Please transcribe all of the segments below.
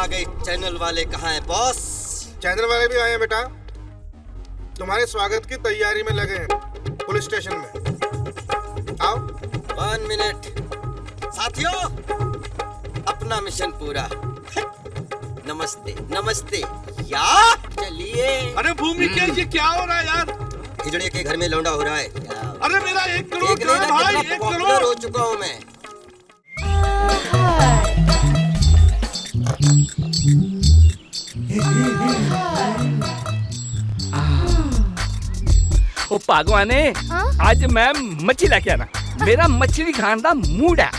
आ गए। चैनल वाले कहाँ हैं बॉस? चैनल वाले भी आए हैं बेटा, तुम्हारे स्वागत की तैयारी में लगे हैं पुलिस स्टेशन में। आओ। 1 मिनट साथियों, अपना मिशन पूरा। नमस्ते नमस्ते या चलिए। अरे भूमि क्या ये क्या हो रहा है यार? हिजड़े के घर में लौंडा हो रहा है। अरे मेरा 1 करोड़ देख लेना भाई, कितना 1 पॉपुलर करोड़ हो चुका हूँ मैं। ओ पागवाने, आज मैं मच्छी लेके आना। मेरा मछली खाने का मूड है।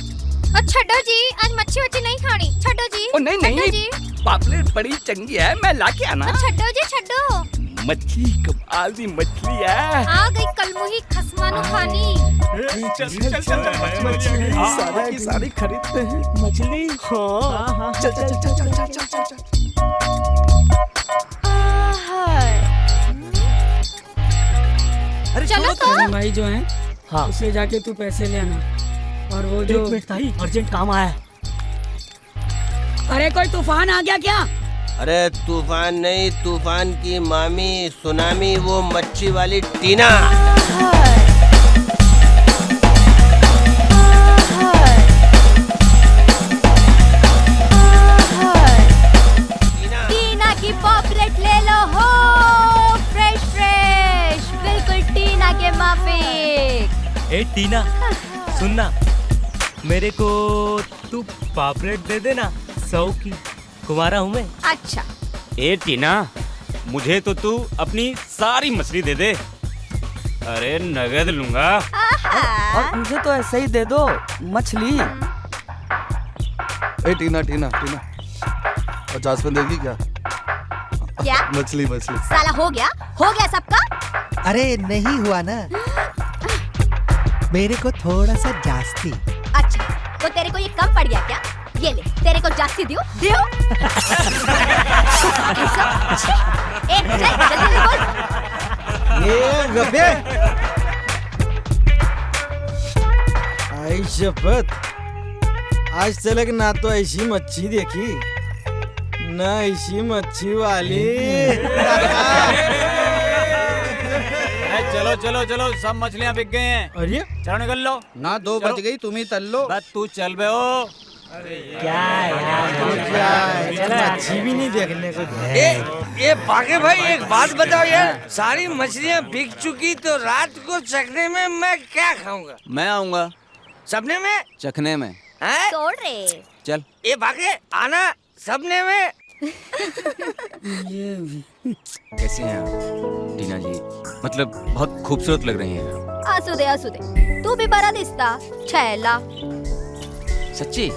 छड्डो जी, आज मच्छी वच्छी नहीं खानी। छड्डो जी। ओ नहीं नहीं, पापलेट बड़ी चंगी है, मैं लाके आना। छड्डो जी छड्डो। मच्छली कमाल दी मछली है। आ गई कलमुही खसमानु खानी। मछली सारे की सारी खरीदते हैं मछली। हाँ चल चल चल चल चल चल चल चल। चलो तो। भाई जो है, हाँ, उसे जाके तू पैसे ले आना। और वो जो अर्जेंट काम आया है। अरे कोई तूफान आ गया क्या? अरे तूफान नहीं, तूफान की मामी सुनामी, वो मच्छी वाली टीना। टीना की पॉपलेट ले लो हो, फ्रेश फ्रेश, बिल्कुल टीना के माफिक। ए टीना, सुनना, मेरे को तू पापलेट दे देना 100 की। कुमारा हूँ मैं। अच्छा। ए टीना, मुझे तो तू अपनी सारी मछली दे दे। अरे नगद लूंगा। और मुझे तो ऐसे ही दे दो मछली। ए टीना टीना टीना, 50 में देगी क्या? क्या? मछली मछली। साला हो गया सबका। अरे नहीं हुआ ना, मेरे को थोड़ा सा जास्ती। अच्छा, तो तेरे को ये कम पड़ गया क्या? ये ले, तेरे को जास्ती दियो दियो। ए, चल, जल्दी बोल। ये गबे, आई शपथ, आज तक ना तो ऐसी मच्छी देखी, ना ऐसी मच्छी वाली। चलो चलो चलो, सब मछलियाँ बिक गए हैं। अरे चलो निकल लो। ना 2 बज गई, तुम ही तल लो। बस तू चल बे हो। क्या मच्छी भी नहीं देखने को। ये बागे भाई, एक बात बताओ यार, सारी मछलियाँ बिक चुकी तो रात को चखने में मैं क्या खाऊंगा? मैं आऊंगा सपने में? चखने में। हैं? छोड़ रे। चल। ये बागे आना सपने में। कैसी हैं आप टीना जी? मतलब बहुत खूबसूरत लग रही हैं। आसू दे, तू भी बड़ा दिसता छैला। सच्ची?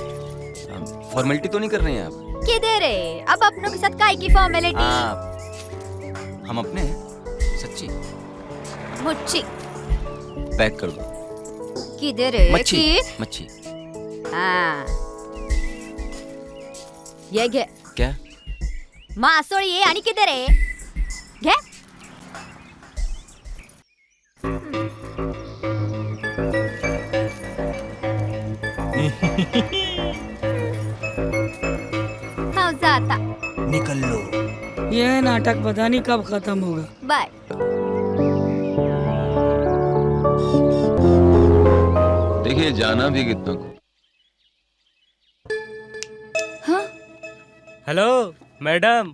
फॉर्मेलिटी तो नहीं कर रही हैं आप? किधर रे, अब अपनों के साथ काय की फॉर्मेलिटी? हम अपने हैं, सच्ची। मुच्छी पैक कर दो। किधर रे? मच्छी की? मच्छी। हाँ, ये घे क्या? मासोळी ये आणि किधर रे? घे। हाँ जाता। निकल लो। ये नाटक पता नहीं कब खत्म होगा। बाय। देखिए जाना भी कितना। हाँ? हेलो मैडम,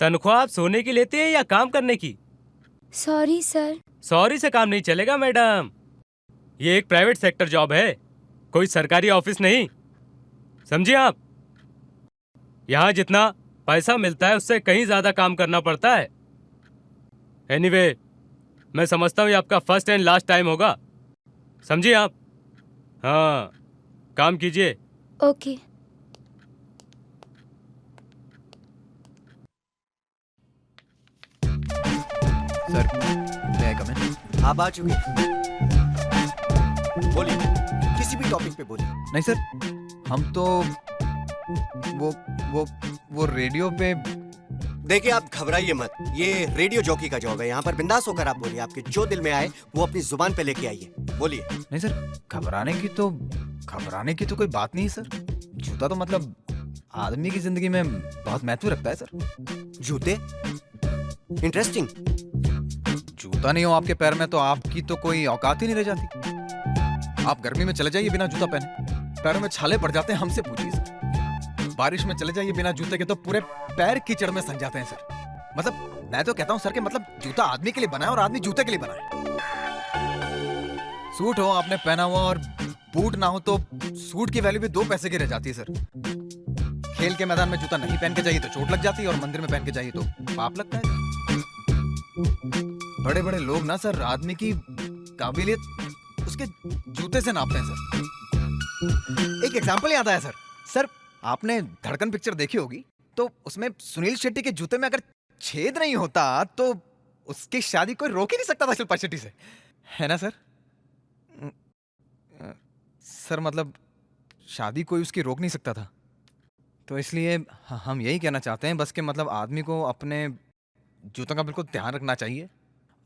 तनख्वाह आप सोने की लेते हैं या काम करने की? Sorry sir. सॉरी से काम नहीं चलेगा मैडम, ये एक प्राइवेट सेक्टर जॉब है, कोई सरकारी ऑफिस नहीं, समझिए आप। यहाँ जितना पैसा मिलता है उससे कहीं ज्यादा काम करना पड़ता है। एनीवे, मैं समझता हूँ ये आपका फर्स्ट एंड लास्ट टाइम होगा, समझिए आप। हाँ, काम कीजिए। Okay. Sir, may I come in? आप आ चुके। बोलिए, किसी भी टॉपिक पे बोलिए। नहीं सर, हम तो वो रेडियो पे। देखिए आप घबराइए मत, ये रेडियो जॉकी का जॉब है। यहाँ पर बिंदास होकर आप बोलिए, आपके जो दिल में आए वो अपनी जुबान पे लेके आइए। बोलिए। नहीं सर, घबराने की तो कोई बात नहीं सर। जूता तो मतलब आदमी की जिंदगी में बहुत महत्व रखता है सर। जूते? इंटरेस्टिंग। जूता नहीं हो आपके पैर में तो आपकी तो कोई औकात ही नहीं रह जाती। आप गर्मी में चले जाइए बिना जूता पहने, पैरों में छाले पड़ जाते हैं, हमसे पूछिए सर। बारिश में चले जाइए बिना जूते के तो पूरे पैर कीचड़ में सन जाते हैं सर। मतलब मैं तो कहता हूँ सर कि मतलब जूता आदमी के लिए बना है और आदमी जूते के लिए बना है। सूट हो आपने पहना हुआ और बूट ना हो तो सूट की वैल्यू भी 2 पैसे की रह जाती है सर। खेल के मैदान में जूता नहीं पहन के जाइए तो चोट लग जाती है और मंदिर में पहन के जाइए तो पाप लगता है। बड़े बड़े लोग ना सर आदमी की काबिलियत उसके जूते से नापते हैं सर। एक एग्जांपल याद आया सर आपने धड़कन पिक्चर देखी होगी तो उसमें सुनील शेट्टी के जूते में अगर छेद नहीं होता तो उसकी शादी कोई रोक ही नहीं सकता था शिल्पा शेट्टी से, है ना सर? सर मतलब शादी कोई उसकी रोक नहीं सकता था, तो इसलिए हम यही कहना चाहते हैं बस कि मतलब आदमी को अपने जूतों का बिल्कुल ध्यान रखना चाहिए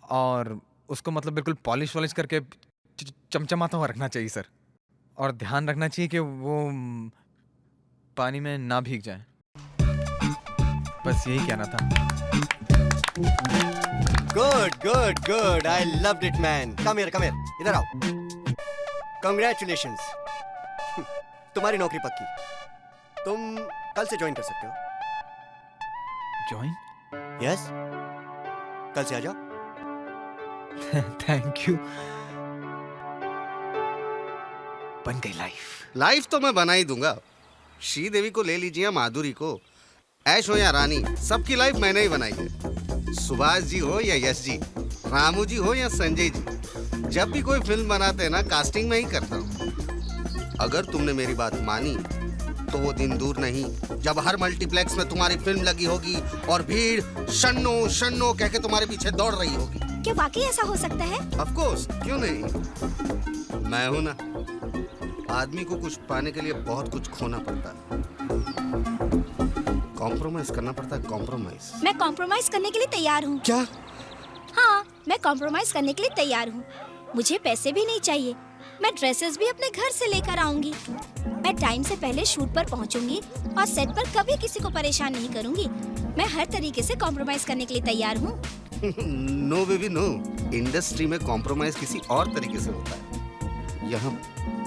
और उसको मतलब बिल्कुल पॉलिश वॉलिश करके चमचमाता हुआ रखना चाहिए सर। और ध्यान रखना चाहिए कि वो पानी में ना भीग जाए। बस यही कहना था। Good good good, I loved it man. Come here, इधर आओ। कंग्रेचुलेशंस, तुम्हारी नौकरी पक्की। तुम कल से ज्वाइन कर सकते हो। जॉइन? यस, कल से आ जाओ। Thank you. बन गई लाइफ तो मैं बना ही दूंगा। श्रीदेवी को ले लीजिए, माधुरी को, ऐश हो या रानी, सबकी लाइफ मैंने ही बनाई है। सुभाष जी हो या यश जी, रामू जी हो या संजय जी, जब भी कोई फिल्म बनाते हैं ना कास्टिंग में ही करता हूँ। अगर तुमने मेरी बात मानी तो वो दिन दूर नहीं जब हर मल्टीप्लेक्स में तुम्हारी फिल्म लगी होगी और भीड़ शन्नो शन्नो कह के तुम्हारे पीछे दौड़ रही होगी। क्या वाकई ऐसा हो सकता है? ऑफ कोर्स, क्यों नहीं। मैं हूं ना। आदमी को कुछ पाने के लिए बहुत कुछ खोना पड़ता है, कॉम्प्रोमाइज करना पड़ता है। कॉम्प्रोमाइज। मैं कॉम्प्रोमाइज करने के लिए तैयार हूँ। क्या? हाँ, मैं कॉम्प्रोमाइज करने के लिए तैयार हूँ। मुझे पैसे भी नहीं चाहिए, मैं ड्रेसेस भी अपने घर से लेकर आऊंगी। मैं टाइम से पहले शूट पर पहुंचूंगी और सेट पर कभी किसी को परेशान नहीं करूंगी। मैं हर तरीके से कॉम्प्रोमाइज करने के लिए तैयार हूँ। नो बेबी नो, इंडस्ट्री में कॉम्प्रोमाइज किसी और तरीके से होता है। यहाँ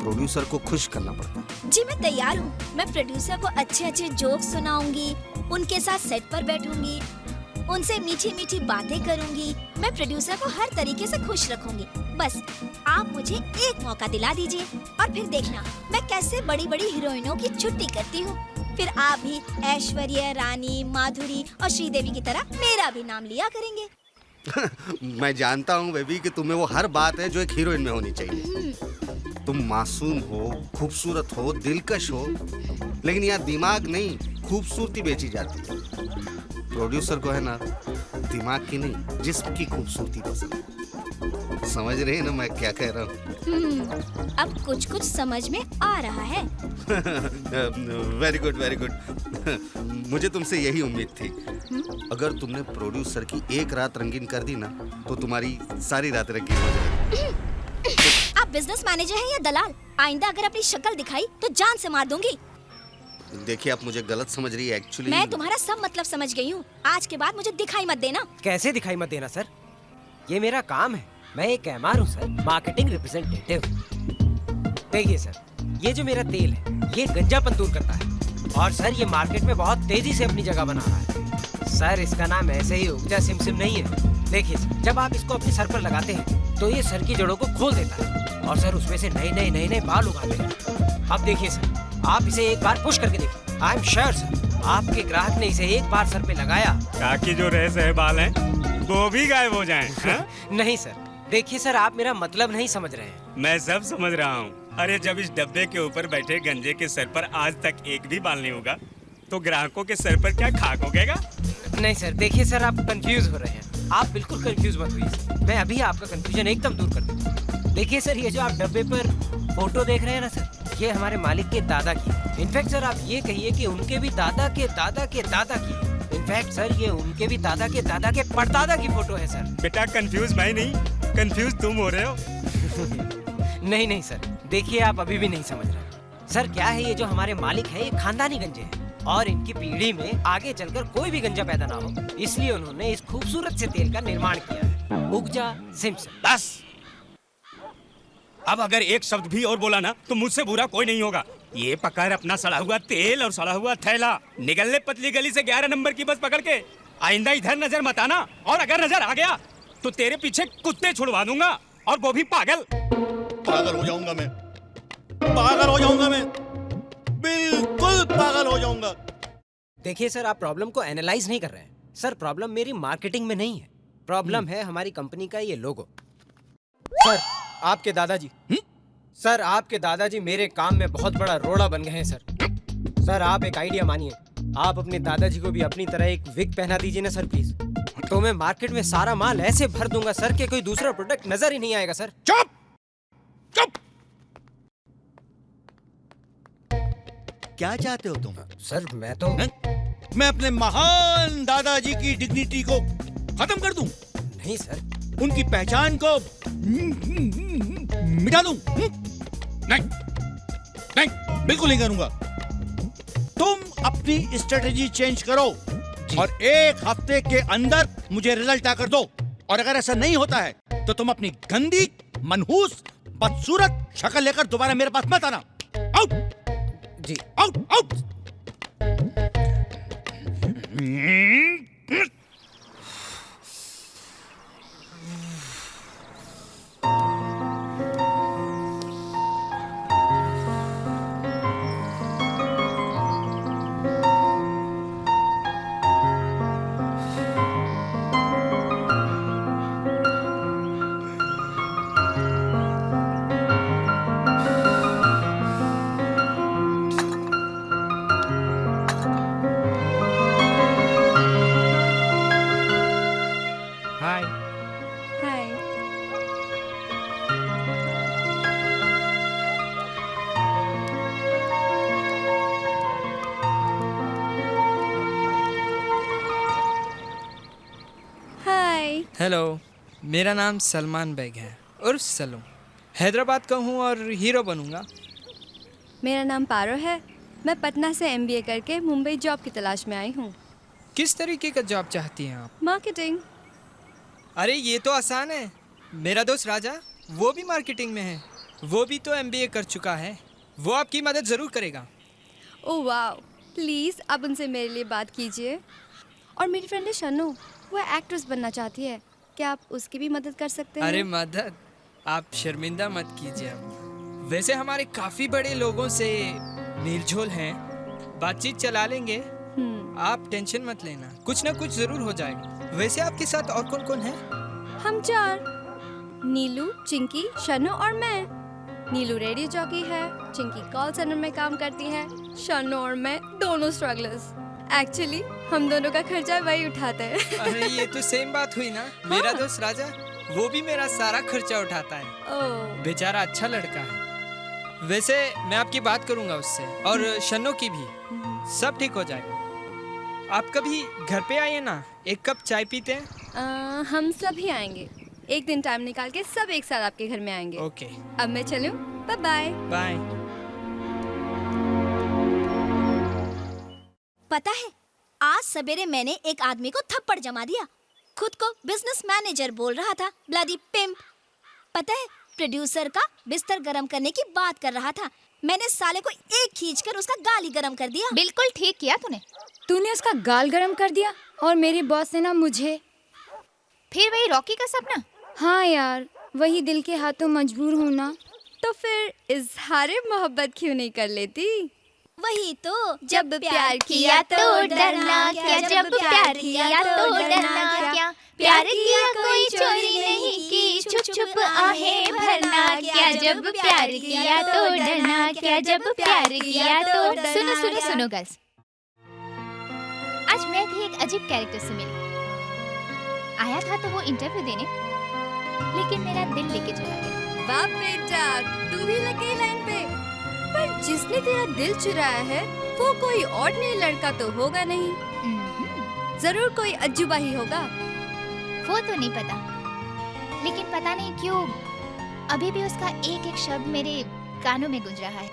प्रोड्यूसर को खुश करना पड़ता है। जी मैं तैयार हूँ। मैं प्रोड्यूसर को अच्छे अच्छे जोक्स सुनाऊंगी, उनके साथ सेट पर बैठूंगी, उनसे मीठी मीठी बातें करूंगी। मैं प्रोड्यूसर को हर तरीके से खुश रखूंगी। बस आप मुझे एक मौका दिला दीजिए और फिर देखना मैं कैसे बड़ी बड़ी हीरोइनों की छुट्टी करती हूँ। फिर आप भी ऐश्वर्या, रानी, माधुरी और श्रीदेवी की तरह मेरा भी नाम लिया करेंगे। मैं जानता हूँ बेबी कि तुम्हें वो हर बात है जो एक हीरोइन में होनी चाहिए। तुम मासूम हो, खूबसूरत हो, दिलकश हो, लेकिन यहाँ दिमाग नहीं खूबसूरती बेची जाती है। प्रोड्यूसर को है ना दिमाग की नहीं जिस्म की खूबसूरती पसंद है। समझ रहे हैं ना मैं क्या कह रहा हूँ? अब कुछ कुछ समझ में आ रहा है। Very good very good. मुझे तुमसे यही उम्मीद थी। अगर तुमने प्रोड्यूसर की एक रात रंगीन कर दी ना तो तुम्हारी सारी रात रंगीन हो जाएगी। आप बिजनेस मैनेजर हैं या दलाल? आइंदा अगर अपनी शक्ल दिखाई तो जान से मार दूंगी। देखिए आप मुझे गलत समझ रही है। एक्चुअली मैं तुम्हारा सब मतलब समझ गई हूँ। आज के बाद मुझे दिखाई मत देना। कैसे दिखाई मत देना सर? ये मेरा काम है। मैं एक एमआर हूँ सर, मार्केटिंग रिप्रेजेंटेटिव। देखिए सर, ये जो मेरा तेल है ये गंजापन दूर करता है और सर ये मार्केट में बहुत तेजी से अपनी जगह बना रहा है। सर इसका नाम ऐसे ही ऊर्जा सिमसिम नहीं है। देखिए सर, जब आप इसको अपने सर पर लगाते हैं तो ये सर की जड़ों को खोल देता है और सर उसमें से नए बाल उगाते हैं। अब देखिए सर, आप इसे एक बार पुश करके देखिए। आई एम श्योर सर, आपके ग्राहक ने इसे एक बार सर पे लगाया ताकि जो रह सहे बाल हैं वो भी गायब हो जाएं। नहीं सर, देखिए सर, आप मेरा मतलब नहीं समझ रहे हैं। मैं सब समझ रहा हूँ। अरे जब इस डब्बे के ऊपर बैठे गंजे के सर पर आज तक एक भी बाल नहीं होगा तो ग्राहकों के सर पर क्या खाक उगेगा? नहीं सर, देखिए सर, आप कंफ्यूज हो रहे हैं। आप बिल्कुल कंफ्यूज मत होइए। मैं अभी आपका कंफ्यूजन एकदम दूर कर दूंगा। देखिए सर, ये जो आप डब्बे पर फोटो देख रहे हैं ना सर, ये हमारे मालिक के दादा की। इनफैक्ट सर आप ये कहिए कि उनके भी दादा के दादा के दादा की। इनफैक्ट सर ये उनके भी दादा के परदादा की फोटो है सर। बेटा कंफ्यूज मैं नहीं, कंफ्यूज तुम हो रहे हो। नहीं सर, देखिए आप अभी भी नहीं समझ रहे। सर क्या है, ये जो हमारे मालिक है ये खानदानी गंजे हैं। और इनकी पीढ़ी में आगे चलकर कोई भी गंजा पैदा ना हो, इसलिए उन्होंने इस खूबसूरत से तेल का निर्माण किया है। उगजा सिम्पसन। बस अब अगर एक शब्द भी और बोला ना तो मुझसे बुरा कोई नहीं होगा। ये पकड़ अपना सड़ा हुआ तेल और सड़ा हुआ थैला, निकल ले पतली गली से 11 नंबर की बस पकड़ के। आइंदा इधर नजर मत आना, और अगर नजर आ गया तो तेरे पीछे कुत्ते छुड़वा दूंगा, और वो भी पागल। पागल हो जाऊंगा मैं, पागल हो जाऊंगा मैं, बिल्कुल पागल हो जाऊंगा। देखिए सर, आप प्रॉब्लम को एनालाइज नहीं कर रहे हैं। सर, प्रॉब्लम मेरी मार्केटिंग में नहीं है, प्रॉब्लम है हमारी कंपनी का ये लोगो। सर, आपके दादाजी सर आपके दादाजी मेरे काम में बहुत बड़ा रोड़ा बन गए हैं सर। सर, आप एक आइडिया मानिए, आप अपने दादाजी को भी अपनी तरह एक विग पहना दीजिए ना सर प्लीज। तो मैं मार्केट में सारा माल ऐसे भर दूंगा सर कि कोई दूसरा प्रोडक्ट नजर ही नहीं आएगा सर। चुप चुप। क्या चाहते हो तुम? सर मैं अपने महान दादाजी की डिग्निटी को खत्म कर दूं? नहीं सर। उनकी पहचान को मिटा दूं? नहीं नहीं, बिल्कुल नहीं करूंगा। तुम अपनी स्ट्रेटेजी चेंज करो और 1 हफ्ते के अंदर मुझे रिजल्ट आकर दो, और अगर ऐसा नहीं होता है तो तुम अपनी गंदी, मनहूस, बदसूरत शक्ल लेकर दोबारा मेरे पास मत आना। आउट जी, आउट आउट। हाय। हाय। हाय। हेलो, मेरा नाम सलमान बेग है उर्फ सलू। हैदराबाद का हूँ और हीरो बनूंगा। मेरा नाम पारो है। मैं पटना से MBA करके मुंबई जॉब की तलाश में आई हूँ। किस तरीके का जॉब चाहती हैं आप? मार्केटिंग। अरे ये तो आसान है। मेरा दोस्त राजा, वो भी मार्केटिंग में है, वो भी तो MBA कर चुका है, वो आपकी मदद ज़रूर करेगा। ओह वाह, प्लीज़ आप उनसे मेरे लिए बात कीजिए। और मेरी फ्रेंड है शनु, वो एक्ट्रेस बनना चाहती है, क्या आप उसकी भी मदद कर सकते हैं? अरे मदद, आप शर्मिंदा मत कीजिए। अब वैसे हमारे काफ़ी बड़े लोगों से मेलझोल हैं, बातचीत चला लेंगे, आप टेंशन मत लेना, कुछ ना कुछ ज़रूर हो जाएगा। वैसे आपके साथ और कौन कौन है? हम 4, नीलू, चिंकी, शनु और मैं। नीलू रेडियो जॉकी है, चिंकी कॉल सेंटर में काम करती है, शनु और मैं दोनों स्ट्रगलर्स। एक्चुअली हम दोनों का खर्चा वही उठाते हैं। अरे ये तो सेम बात हुई ना। मेरा दोस्त राजा, वो भी मेरा सारा खर्चा उठाता है। ओह, बेचारा अच्छा लड़का है। वैसे मैं आपकी बात करूंगा उससे, और शन्नो की भी, सब ठीक हो जाएगा। आप कभी घर पे आइए ना, एक कप चाय पीते हैं। हम सभी आएंगे, एक दिन टाइम निकाल के सब एक साथ आपके घर में आएंगे। ओके, अब मैं चलूं, बाय बाय। बाय। पता है, आज सवेरे मैंने एक आदमी को थप्पड़ जमा दिया। खुद को बिजनेस मैनेजर बोल रहा था, ब्लडी पिम्प। पता है, प्रोड्यूसर का बिस्तर गरम करने की बात कर रहा था, मैंने साले को एक खींचकर उसका गाल ही गरम कर दिया। बिल्कुल ठीक किया तूने उसका गाल गरम कर दिया, और मेरे बॉस ने ना मुझे। फिर वही रॉकी का सपना। हाँ यार, वही दिल के हाथों मजबूर होना। तो फिर इजहारे मोहब्बत क्यों नहीं कर लेती? वही तो, जब प्यार किया तो डरना क्या, जब प्यार किया तो डरना क्या, प्यार किया कोई चोरी नहीं की, छुप छुप आहें भरना क्या, जब प्यार किया तो डरना क्या, जब प्यार किया तो डरना। सुनो सुनो सुनो गर्ल्स, आज मैं भी एक अजीब कैरेक्टर से मिली। आया था तो वो इंटरव्यू देने, लेकिन मेरा दिल लेके चला गया। वाह बेटा, तू भी लग गई लाइन पे। पर जिसने तेरा दिल चुराया है वो कोई ऑर्डिनरी लड़का तो होगा नहीं, जरूर कोई अजूबा ही होगा। वो तो नहीं पता, लेकिन पता नहीं क्यों अभी भी उसका एक एक शब्द मेरे कानों में गूंज रहा है।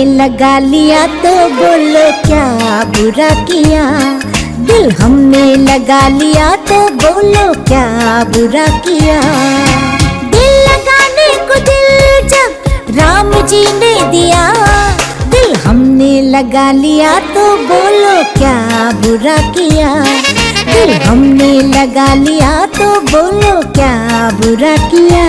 लगा लिया तो बोलो क्या बुरा किया, दिल हमने लगा लिया तो बोलो क्या बुरा किया। दिल लगाने को दिल जब राम जी ने दिया, दिल हमने लगा लिया तो बोलो क्या बुरा किया, दिल हमने लगा लिया तो बोलो क्या बुरा किया।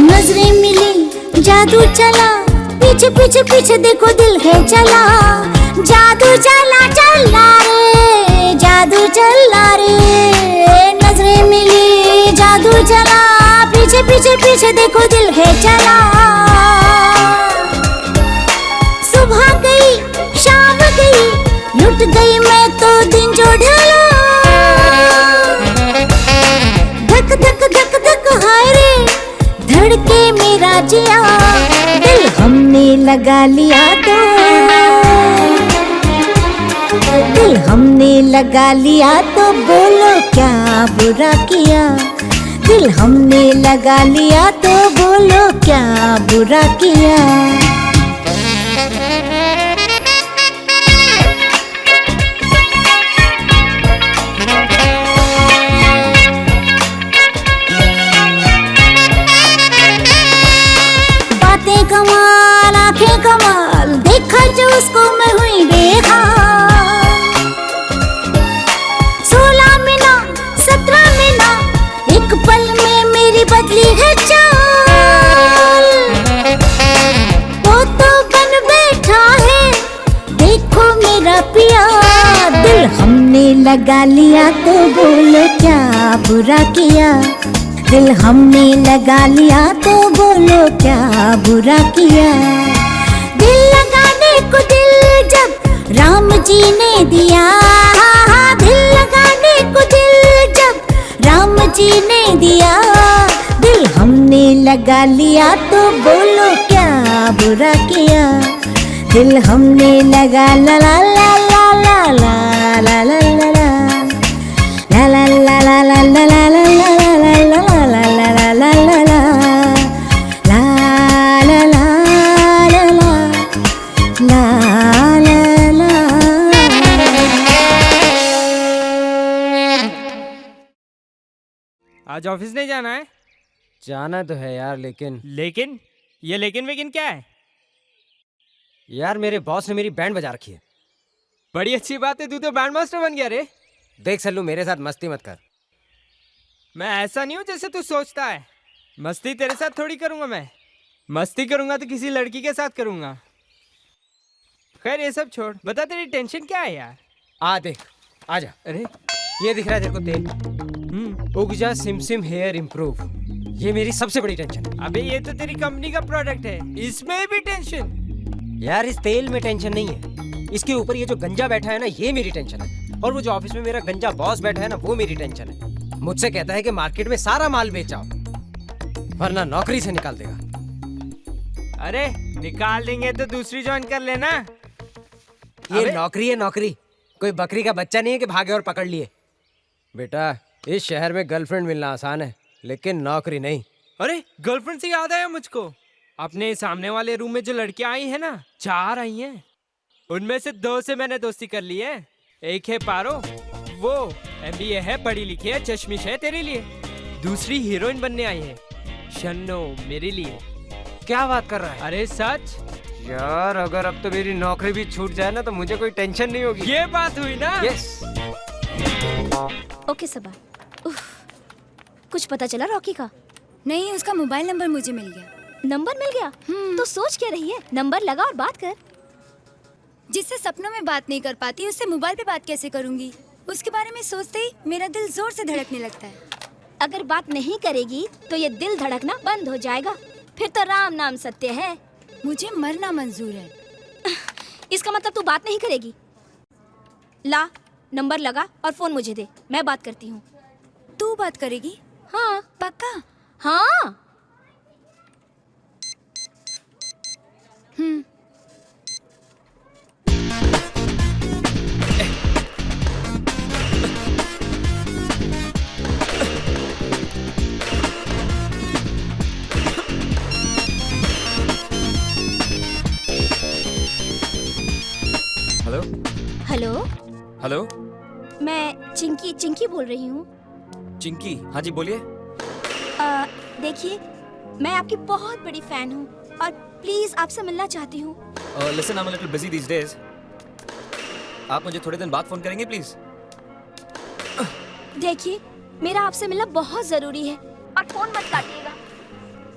नजरें मिली जादू चला, पीछे पीछे पीछे देखो दिल है चला, जादू चला चला रे, जादू चला रे। नजरें मिली जादू चला, पीछे पीछे पीछे देखो दिल है चला। सुबह गई शाम गई, लुट गई मैं तो दिन जो ढला। धक धक धक धक हाय रे धड़के मेरा जिया, दिल हमने लगा लिया तो, दिल हमने लगा लिया तो बोलो क्या बुरा किया, दिल हमने लगा लिया तो बोलो क्या बुरा किया। कमाल आंखें कमाल, देखा जो उसको मैं हुई बेहाल। 16 महीना 17 महीना, एक पल में मेरी बदली है चाल। वो तो बन बैठा है देखो मेरा पिया, दिल हमने लगा लिया तो बोलो क्या बुरा किया, दिल हमने लगा लिया तो बोलो क्या बुरा किया। दिल लगाने को दिल जब राम जी ने दिया, दिल लगाने को दिल जब राम जी ने दिया, दिल हमने लगा लिया तो बोलो क्या बुरा किया, दिल हमने लगा ला ला ला ला ला ला ला ला ला ला ला ला ला ला ला ला ला आज ऑफिस नहीं जाना है? जाना तो है यार, लेकिन ये लेकिन क्या है? यार मेरे बॉस ने मेरी बैंड बजा रखी है। बड़ी अच्छी बात है, तू तो बैंड मास्टर बन गया रे। देख सल्लू, मेरे साथ मस्ती मत कर। मैं ऐसा नहीं हूँ जैसे तू सोचता है। मस्ती तेरे साथ थोड़ी करूंगा मैं। मस्ती करूंगा तो किसी लड़की के साथ करूंगा। खैर ये सब छोड़, बता तेरी टेंशन क्या है यार? आ देख, आजा। अरे ये दिख रहा है तेरे को तेल? उगजा सिमसिम हेयर इम्प्रूव, ये मेरी सबसे बड़ी टेंशन है। अबे ये तो तेरी कंपनी का प्रोडक्ट है, इसमें भी टेंशन? यार इस तेल में टेंशन नहीं है, इसके ऊपर ये जो गंजा बैठा है ना, ये मेरी टेंशन है। और वो जो ऑफिस में मेरा गंजा बॉस बैठा है ना, वो मेरी टेंशन है। मुझसे कहता है कि मार्केट में सारा माल बेचाओ वरना नौकरी से निकाल देगा। अरे निकाल देंगे तो दूसरी ज्वाइन कर लेना। ये नौकरी है नौकरी, कोई बकरी का बच्चा नहीं है कि भागे और पकड़ लिए। बेटा इस शहर में गर्लफ्रेंड मिलना आसान है, लेकिन नौकरी नहीं। अरे गर्लफ्रेंड से याद आया मुझको, अपने सामने वाले रूम में जो लड़कियां आई है ना, 4 आई हैं, उनमें से 2 से मैंने दोस्ती कर ली है। एक है पारो, वो MBA है, पढ़ी लिखी है, चश्मिश है तेरे लिए। दूसरी हीरोइन बनने आई है, शन्नो, मेरे लिए। क्या बात कर रहा है? अरे सच यार, अगर अब तो मेरी नौकरी भी छूट जाए ना, तो मुझे कोई टेंशन नहीं होगी। ये बात हुई ना? यस। ओके सबा, कुछ पता चला रॉकी का? नहीं, उसका मोबाइल नंबर मुझे मिल गया। नंबर मिल गया? तो सोच क्या रही है? नंबर लगा और बात कर। जिससे सपनों में बात नहीं कर पाती, उससे मोबाइल पे बात कैसे करूंगी? उसके बारे में सोचते ही मेरा दिल जोर से धड़कने लगता है। अगर बात नहीं करेगी तो ये दिल धड़कना बंद हो जाएगा, फिर तो राम नाम सत्य है। मुझे मरना मंजूर है। इसका मतलब तू बात नहीं करेगी? ला, नंबर लगा और फोन मुझे दे, मैं बात करती हूँ। तू बात करेगी? हाँ। पक्का? हाँ। हेलो हेलो, हेलो मैं चिंकी बोल रही हूँ। चिंकी, हाँ जी बोलिए। देखिए, मैं आपकी बहुत बड़ी फैन हूँ और प्लीज आपसे मिलना चाहती हूँ। Listen, I am a little busy these days. आप मुझे थोड़े दिन बाद फोन करेंगे प्लीज? देखिए, मेरा आपसे मिलना बहुत जरूरी है और फोन मत काटिएगा।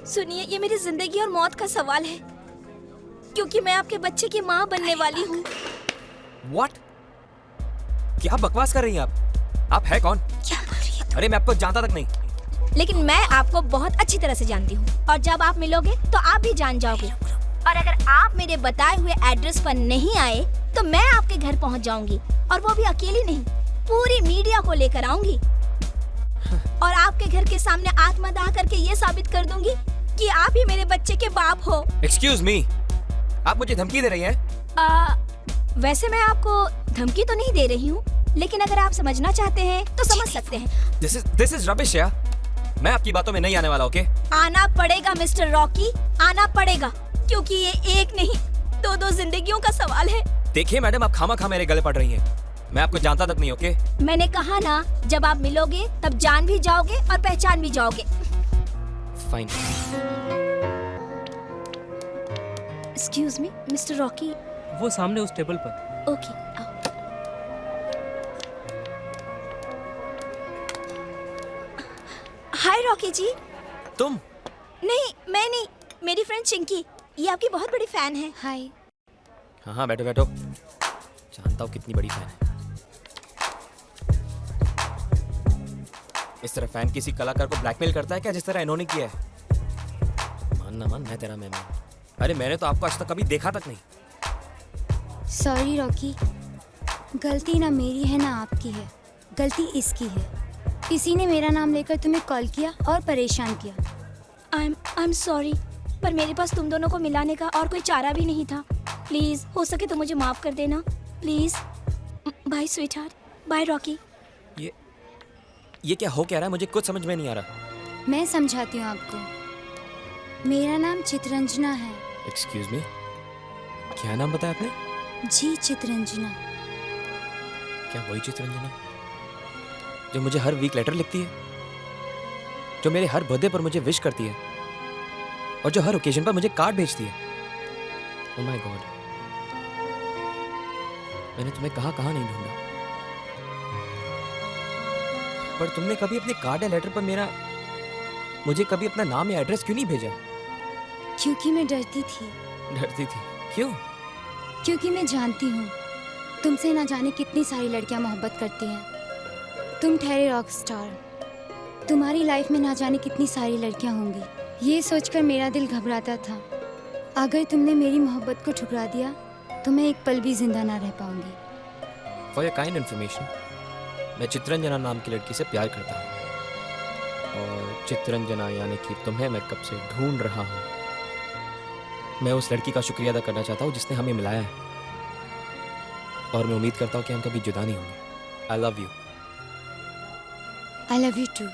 सुनिए, ये मेरी जिंदगी और मौत का सवाल है क्योंकि मैं आपके बच्चे की माँ बनने वाली हूँ। What? क्या बकवास कर रही हैं आप? आप है कौन? क्या बोल रही है? अरे मैं आपको जानता तक नहीं। लेकिन मैं आपको बहुत अच्छी तरह से जानती हूँ और जब आप मिलोगे तो आप भी जान जाओगे। और अगर आप मेरे बताए हुए एड्रेस पर नहीं आए तो मैं आपके घर पहुँच जाऊंगी और वो भी अकेली नहीं, पूरी मीडिया को लेकर आऊंगी और आपके घर के सामने आत्मदाह करके ये साबित कर दूंगी कि आप ही मेरे बच्चे के बाप हो। Excuse me, आप मुझे धमकी दे रही हैं? वैसे मैं आपको धमकी तो नहीं दे रही हूँ, लेकिन अगर आप समझना चाहते हैं तो समझ सकते हैं। This is rubbish यार। मैं आपकी बातों में नहीं आने वाला, ओके? आना पड़ेगा मिस्टर रॉकी, आना पड़ेगा क्योंकि ये एक नहीं दो जिंदगियों का सवाल है। देखिए मैडम, आप खामा मेरे गले पड़ रही हैं। मैं आपको जानता तक नहीं, ओके? मैंने कहा ना, जब आप मिलोगे तब जान भी जाओगे और पहचान भी जाओगे। Fine. Excuse me mister Rocky. वो सामने उस टेबल पर। ओके, आओ। हाय रॉकी जी। तुम? नहीं, मैं नहीं, मेरी फ्रेंड चिंकी, ये आपकी बहुत बड़ी फैन है। हाय। हाँ बैठो बैठो। जानता हूँ कितनी बड़ी फैन है। इस तरह फैन किसी कलाकार को ब्लैकमेल करता है क्या, जिस तरह इन्होंने किया है? मान ना मान, मैं तेरा मेहमान। अरे मैंने तो आपको आज तक कभी देखा तक नहीं। सॉरी रॉकी, गलती ना मेरी है ना आपकी है, गलती इसकी है। किसी ने मेरा नाम लेकर तुम्हें कॉल किया और परेशान किया। आई एम सॉरी, पर मेरे पास तुम दोनों को मिलाने का और कोई चारा भी नहीं था। प्लीज, हो सके तो मुझे माफ कर देना please. Bye sweetheart, bye Rocky. ये क्या हो क्या रहा है? मुझे कुछ समझ में नहीं आ रहा। मैं समझाती हूँ आपको। मेरा नाम चित्रंजना है। एक्सक्यूज मी, क्या नाम बताया आपने? जी, चित्रंजना। क्या वही चित्रंजना जो मुझे हर वीक लेटर लिखती है, जो मेरे हर बर्थडे पर मुझे विश करती है और जो हर ओकेजन पर मुझे कार्ड भेजती है? ओह माय गॉड, मैंने तुम्हें कहाँ नहीं ढूंढा, पर तुमने कभी अपने कार्ड या लेटर पर मुझे कभी अपना नाम या एड्रेस क्यों नहीं भेजा? क्योंकि मैं डरती थी। डरती थी? क्यों? क्योंकि मैं जानती हूँ तुमसे ना जाने कितनी सारी लड़कियाँ मोहब्बत करती हैं। तुम ठहरे रॉक स्टार, तुम्हारी लाइफ में ना जाने कितनी सारी लड़कियाँ होंगी। ये सोचकर मेरा दिल घबराता था, अगर तुमने मेरी मोहब्बत को ठुकरा दिया तो मैं एक पल भी जिंदा ना रह पाऊंगी। फॉर योर काइंड इन्फॉर्मेशन, मैं चित्रंजना नाम की लड़की से प्यार करता हूँ और चित्रंजना यानी कि तुम्हें मैं कब से ढूंढ रहा हूँ। मैं उस लड़की का शुक्रिया अदा करना चाहता हूँ जिसने हमें मिलाया है और मैं उम्मीद करता हूँ कि हम कभी जुदा नहीं होंगे। I love you. I love you too.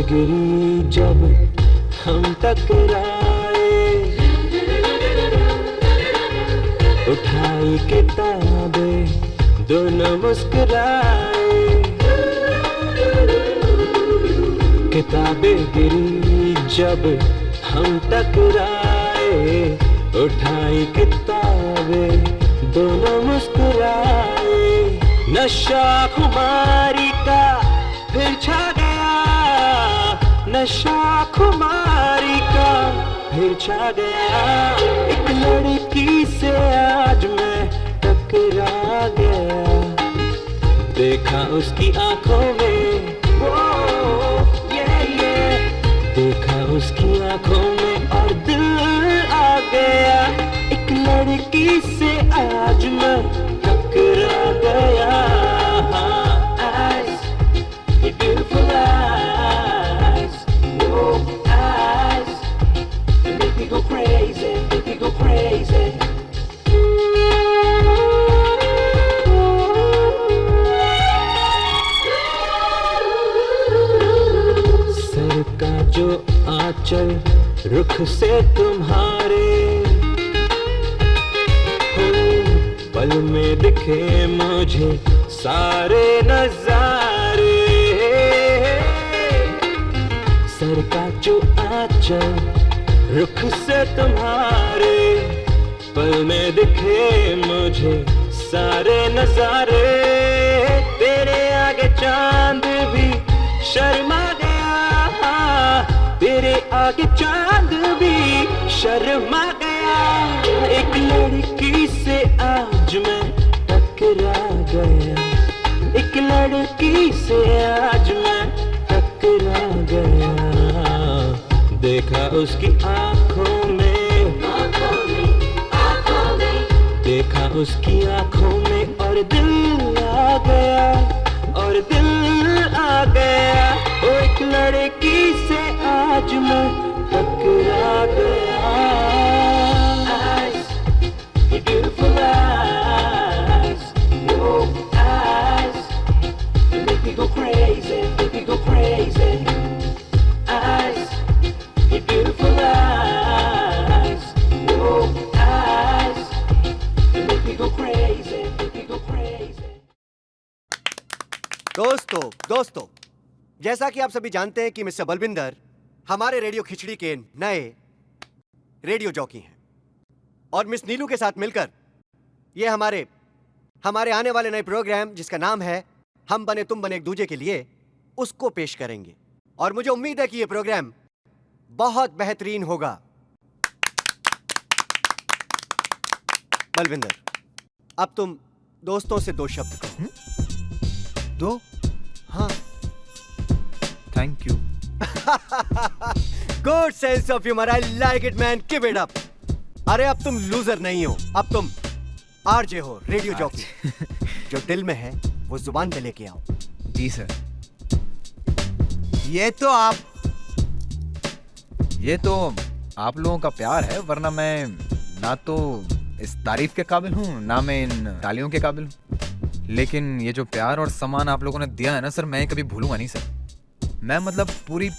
गिरी जब हम टकराए, उठाई किताबें दोनों मुस्कुराए, किताबें गिरी जब हम टकराए, उठाई किताबें दोनों मुस्कुराए, नशा खुमारी का फिर छा गया, नशा खुमारी का फिर छा गया, एक लड़की से आज मैं टकरा गया, देखा उसकी आंखों में वो ये, देखा उसकी आंखों में और दिल आ गया, एक लड़की से आज मैं टकरा गया। Eyes, your beautiful eyes, oh eyes, you make me go crazy, make me go crazy. Sir का जो आंचल रुख से तुम्हारे, पल में दिखे मुझे सारे नजारे, सर का जो आंचल रुख से तुम्हारे, पल में दिखे मुझे सारे नजारे, तेरे आगे चांद भी शर्मा गया, तेरे आगे चांद भी शर्मा गया, एक लड़की से आज मैं टकरा गया, एक लड़की से आज मैं टकरा गया, देखा उसकी आंखों में, देखा उसकी आंखों में और दिल आ गया, और दिल आ गया, ओ एक लड़की से आज मैं टकरा गया। Eyes, your beautiful eyes, oh eyes, you make me go crazy, make me go crazy. Eyes, your beautiful eyes, oh eyes, you make me go crazy, make me go crazy. दोस्तों, जैसा कि आप सभी जानते हैं कि मिस्टर बलविंदर हमारे radio खिचड़ी के नए रेडियो जॉकी हैं, और मिस नीलू के साथ मिलकर ये हमारे आने वाले नए प्रोग्राम जिसका नाम है हम बने तुम बने एक दूजे के लिए, उसको पेश करेंगे, और मुझे उम्मीद है कि ये प्रोग्राम बहुत बेहतरीन होगा। बलविंदर, अब तुम दोस्तों से 2 शब्द कहो। 2? हाँ। Thank you. Good sense of humour, I like it man, keep it up. अरे अब तुम लूजर नहीं हो, अब तुम आरजे हो, रेडियो जॉकी। जो दिल में है वो जुबान पे लेके आओ। जी सर। ये तो आप लोगों का प्यार है, वरना मैं ना तो इस तारीफ के काबिल हूँ, ना मैं इन तालियों के काबिल हूँ। लेकिन ये जो प्यार और सम्मान आप लोगों ने दिया है ना सर, मैं कभी भूलूंगा नहीं सर। मैं मतलब पूरी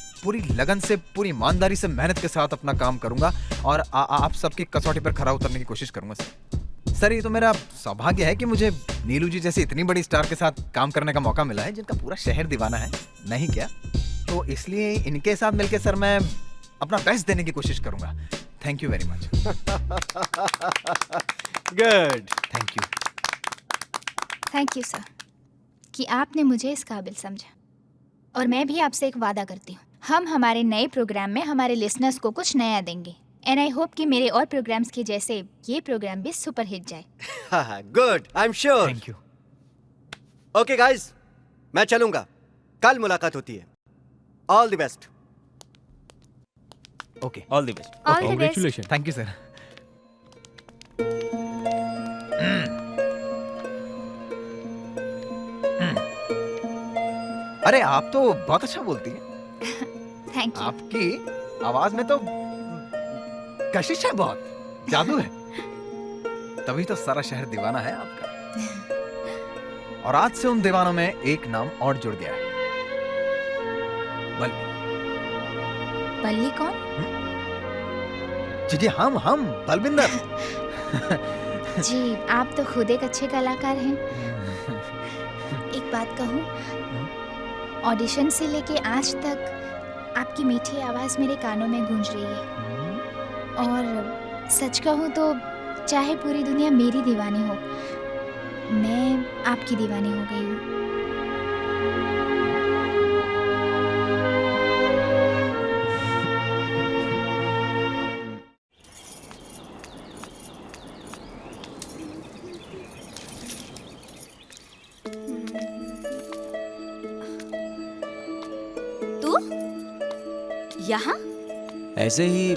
लगन से, पूरी ईमानदारी से, मेहनत के साथ अपना काम करूंगा, और आप सबकी कसौटी पर खरा उतरने की कोशिश करूंगा सर। सर, ये तो मेरा सौभाग्य है कि मुझे नीलू जी जैसी इतनी बड़ी स्टार के साथ काम करने का मौका मिला है, जिनका पूरा शहर दीवाना है, नहीं क्या? तो इसलिए इनके साथ मिलकर सर मैं अपना बेस्ट देने की कोशिश करूंगा। Thank you very much. Good, thank you sir कि आपने मुझे इस काबिल समझा। और मैं भी आपसे एक वादा करती हूँ, हम हमारे नए प्रोग्राम में हमारे लिसनर्स को कुछ नया देंगे। एंड आई होप कि मेरे और प्रोग्राम्स के जैसे ये प्रोग्राम भी सुपर हिट जाए। Good, I am sure. Thank you. Okay guys, मैं चलूंगा, कल मुलाकात होती है। All the best. Okay, all the best. Congratulation. Thank you sir. अरे आप तो बहुत अच्छा बोलती हैं। Thank you. आपकी आवाज में तो कशिश है, बहुत जादू है। तभी तो सारा शहर दीवाना है आपका। और आज से उन दीवानों में एक नाम और जुड़ गया है, बल्ली कौन? जी हम बलविंदर। जी आप तो खुद एक अच्छे कलाकार हैं। एक बात कहूँ, ऑडिशन से लेके आज तक आपकी मीठी आवाज़ मेरे कानों में गूंज रही है। और सच कहूँ तो चाहे पूरी दुनिया मेरी दीवानी हो, मैं आपकी दीवानी हो गई हूँ। यहाँ ऐसे ही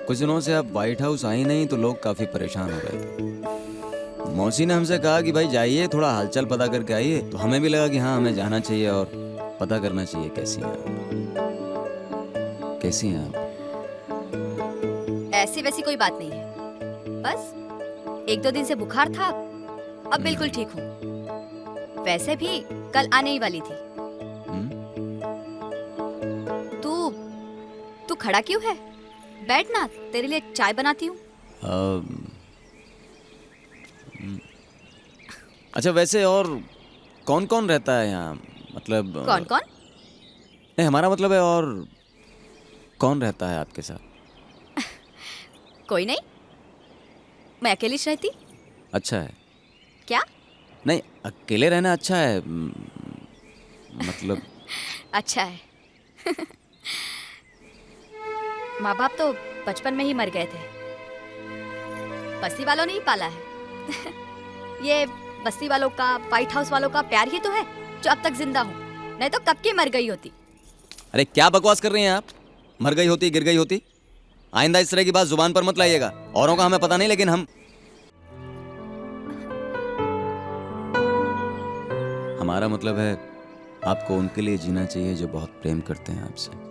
कुछ दिनों से आप व्हाइट हाउस आई नहीं तो लोग काफी परेशान हो रहे थे। मौसी ने हमसे कहा कि भाई जाइए थोड़ा हालचाल पता करके आइए, तो हमें भी लगा कि हाँ हमें जाना चाहिए और पता करना चाहिए कैसी हैं आप। कैसी हैं आप? ऐसी वैसी कोई बात नहीं है, बस 1-2 दिन से बुखार था, अब बिल्कुल ठीक हूँ। वैसे भी कल आने ही वाली थी। तू खड़ा क्यों है? बैठ ना, तेरे लिए चाय बनाती हूँ। अच्छा वैसे और कौन कौन रहता है यहाँ? मतलब कौन कौन? नहीं हमारा मतलब है और कौन रहता है आपके साथ? कोई नहीं, मैं अकेली रहती। अच्छा है। क्या? नहीं अकेले रहना अच्छा है, मतलब अच्छा है। माँ बाप तो बचपन में ही मर गए थे, बस्ती वालों ने ही पाला है। ये बस्ती वालों का, व्हाइट हाउस वालों का प्यार ही तो है जो अब तक जिंदा हूँ, नहीं तो कब की मर गई होती। अरे क्या बकवास कर रही हैं आप? मर गई होती, गिर गई होती? आइंदा इस तरह की बात जुबान पर मत लाइएगा। औरों का हमें पता नहीं, लेकिन हमारा मतलब है आपको उनके लिए जीना चाहिए जो बहुत प्रेम करते हैं आपसे।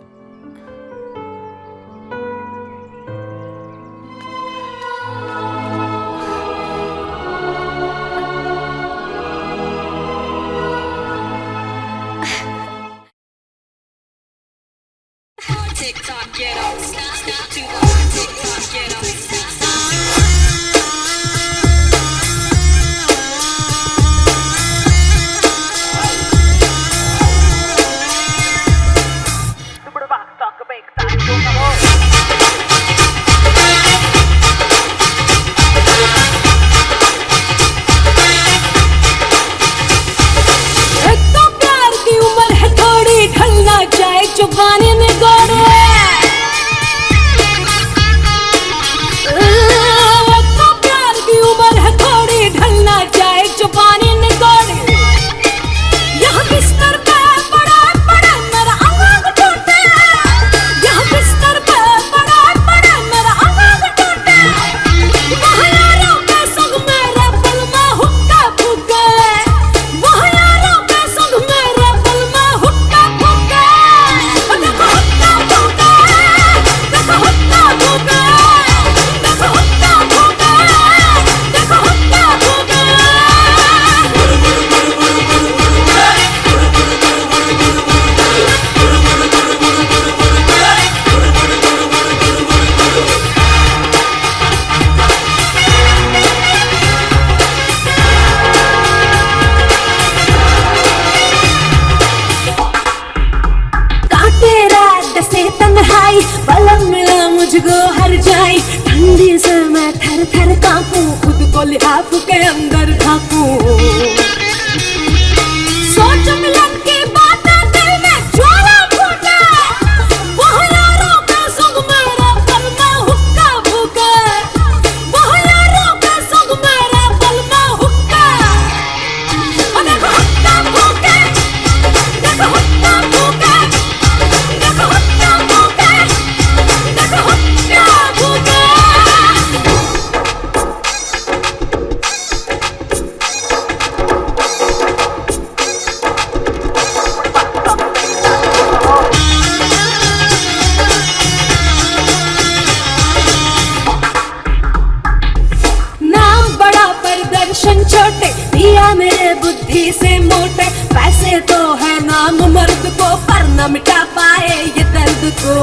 को।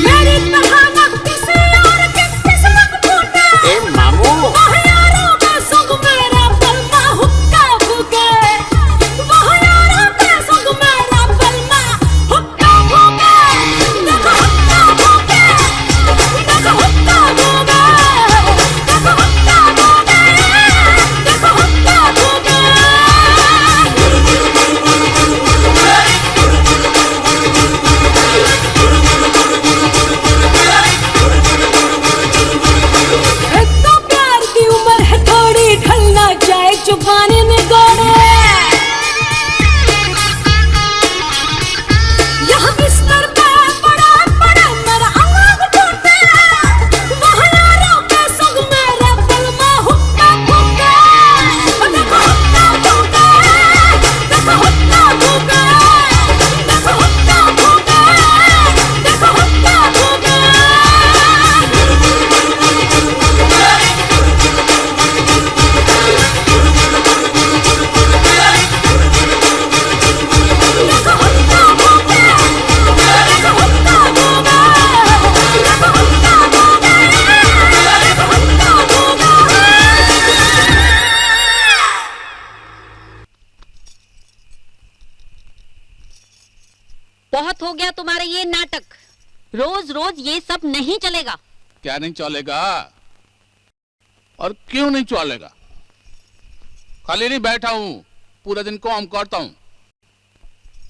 मेरी तरह मत किसी और के किस्मत फूटे। ए मामू वह यारों का संग मेरा बलमा हुक्का फूके। वह यारों का संग मेरा बलमा हुक्का फूके। देखो हुक्का फूके, देखो हुक्का फूके, देखो हुक्का फूके, देखो हुक्का फूके। एक तो प्यार की उम्र है थोड़ी, ढलना चाहे चुपाने में गोड़े। यहाँ बिस्तर पे पड़ा पड़ा मेरा आवाज टूटे। वहाँ यारों के संग मेरा बलमा हुक्का फूके। देखो हुक्का फूके, देखो हुक्का फूके, देखो हुक्का फूके, देखो हुक्का फूके। बहुत हो गया तुम्हारे ये नाटक। रोज रोज ये सब नहीं चलेगा। क्या नहीं चलेगा और क्यों नहीं चलेगा? खाली नहीं बैठा हूँ, पूरा दिन काम करता हूँ।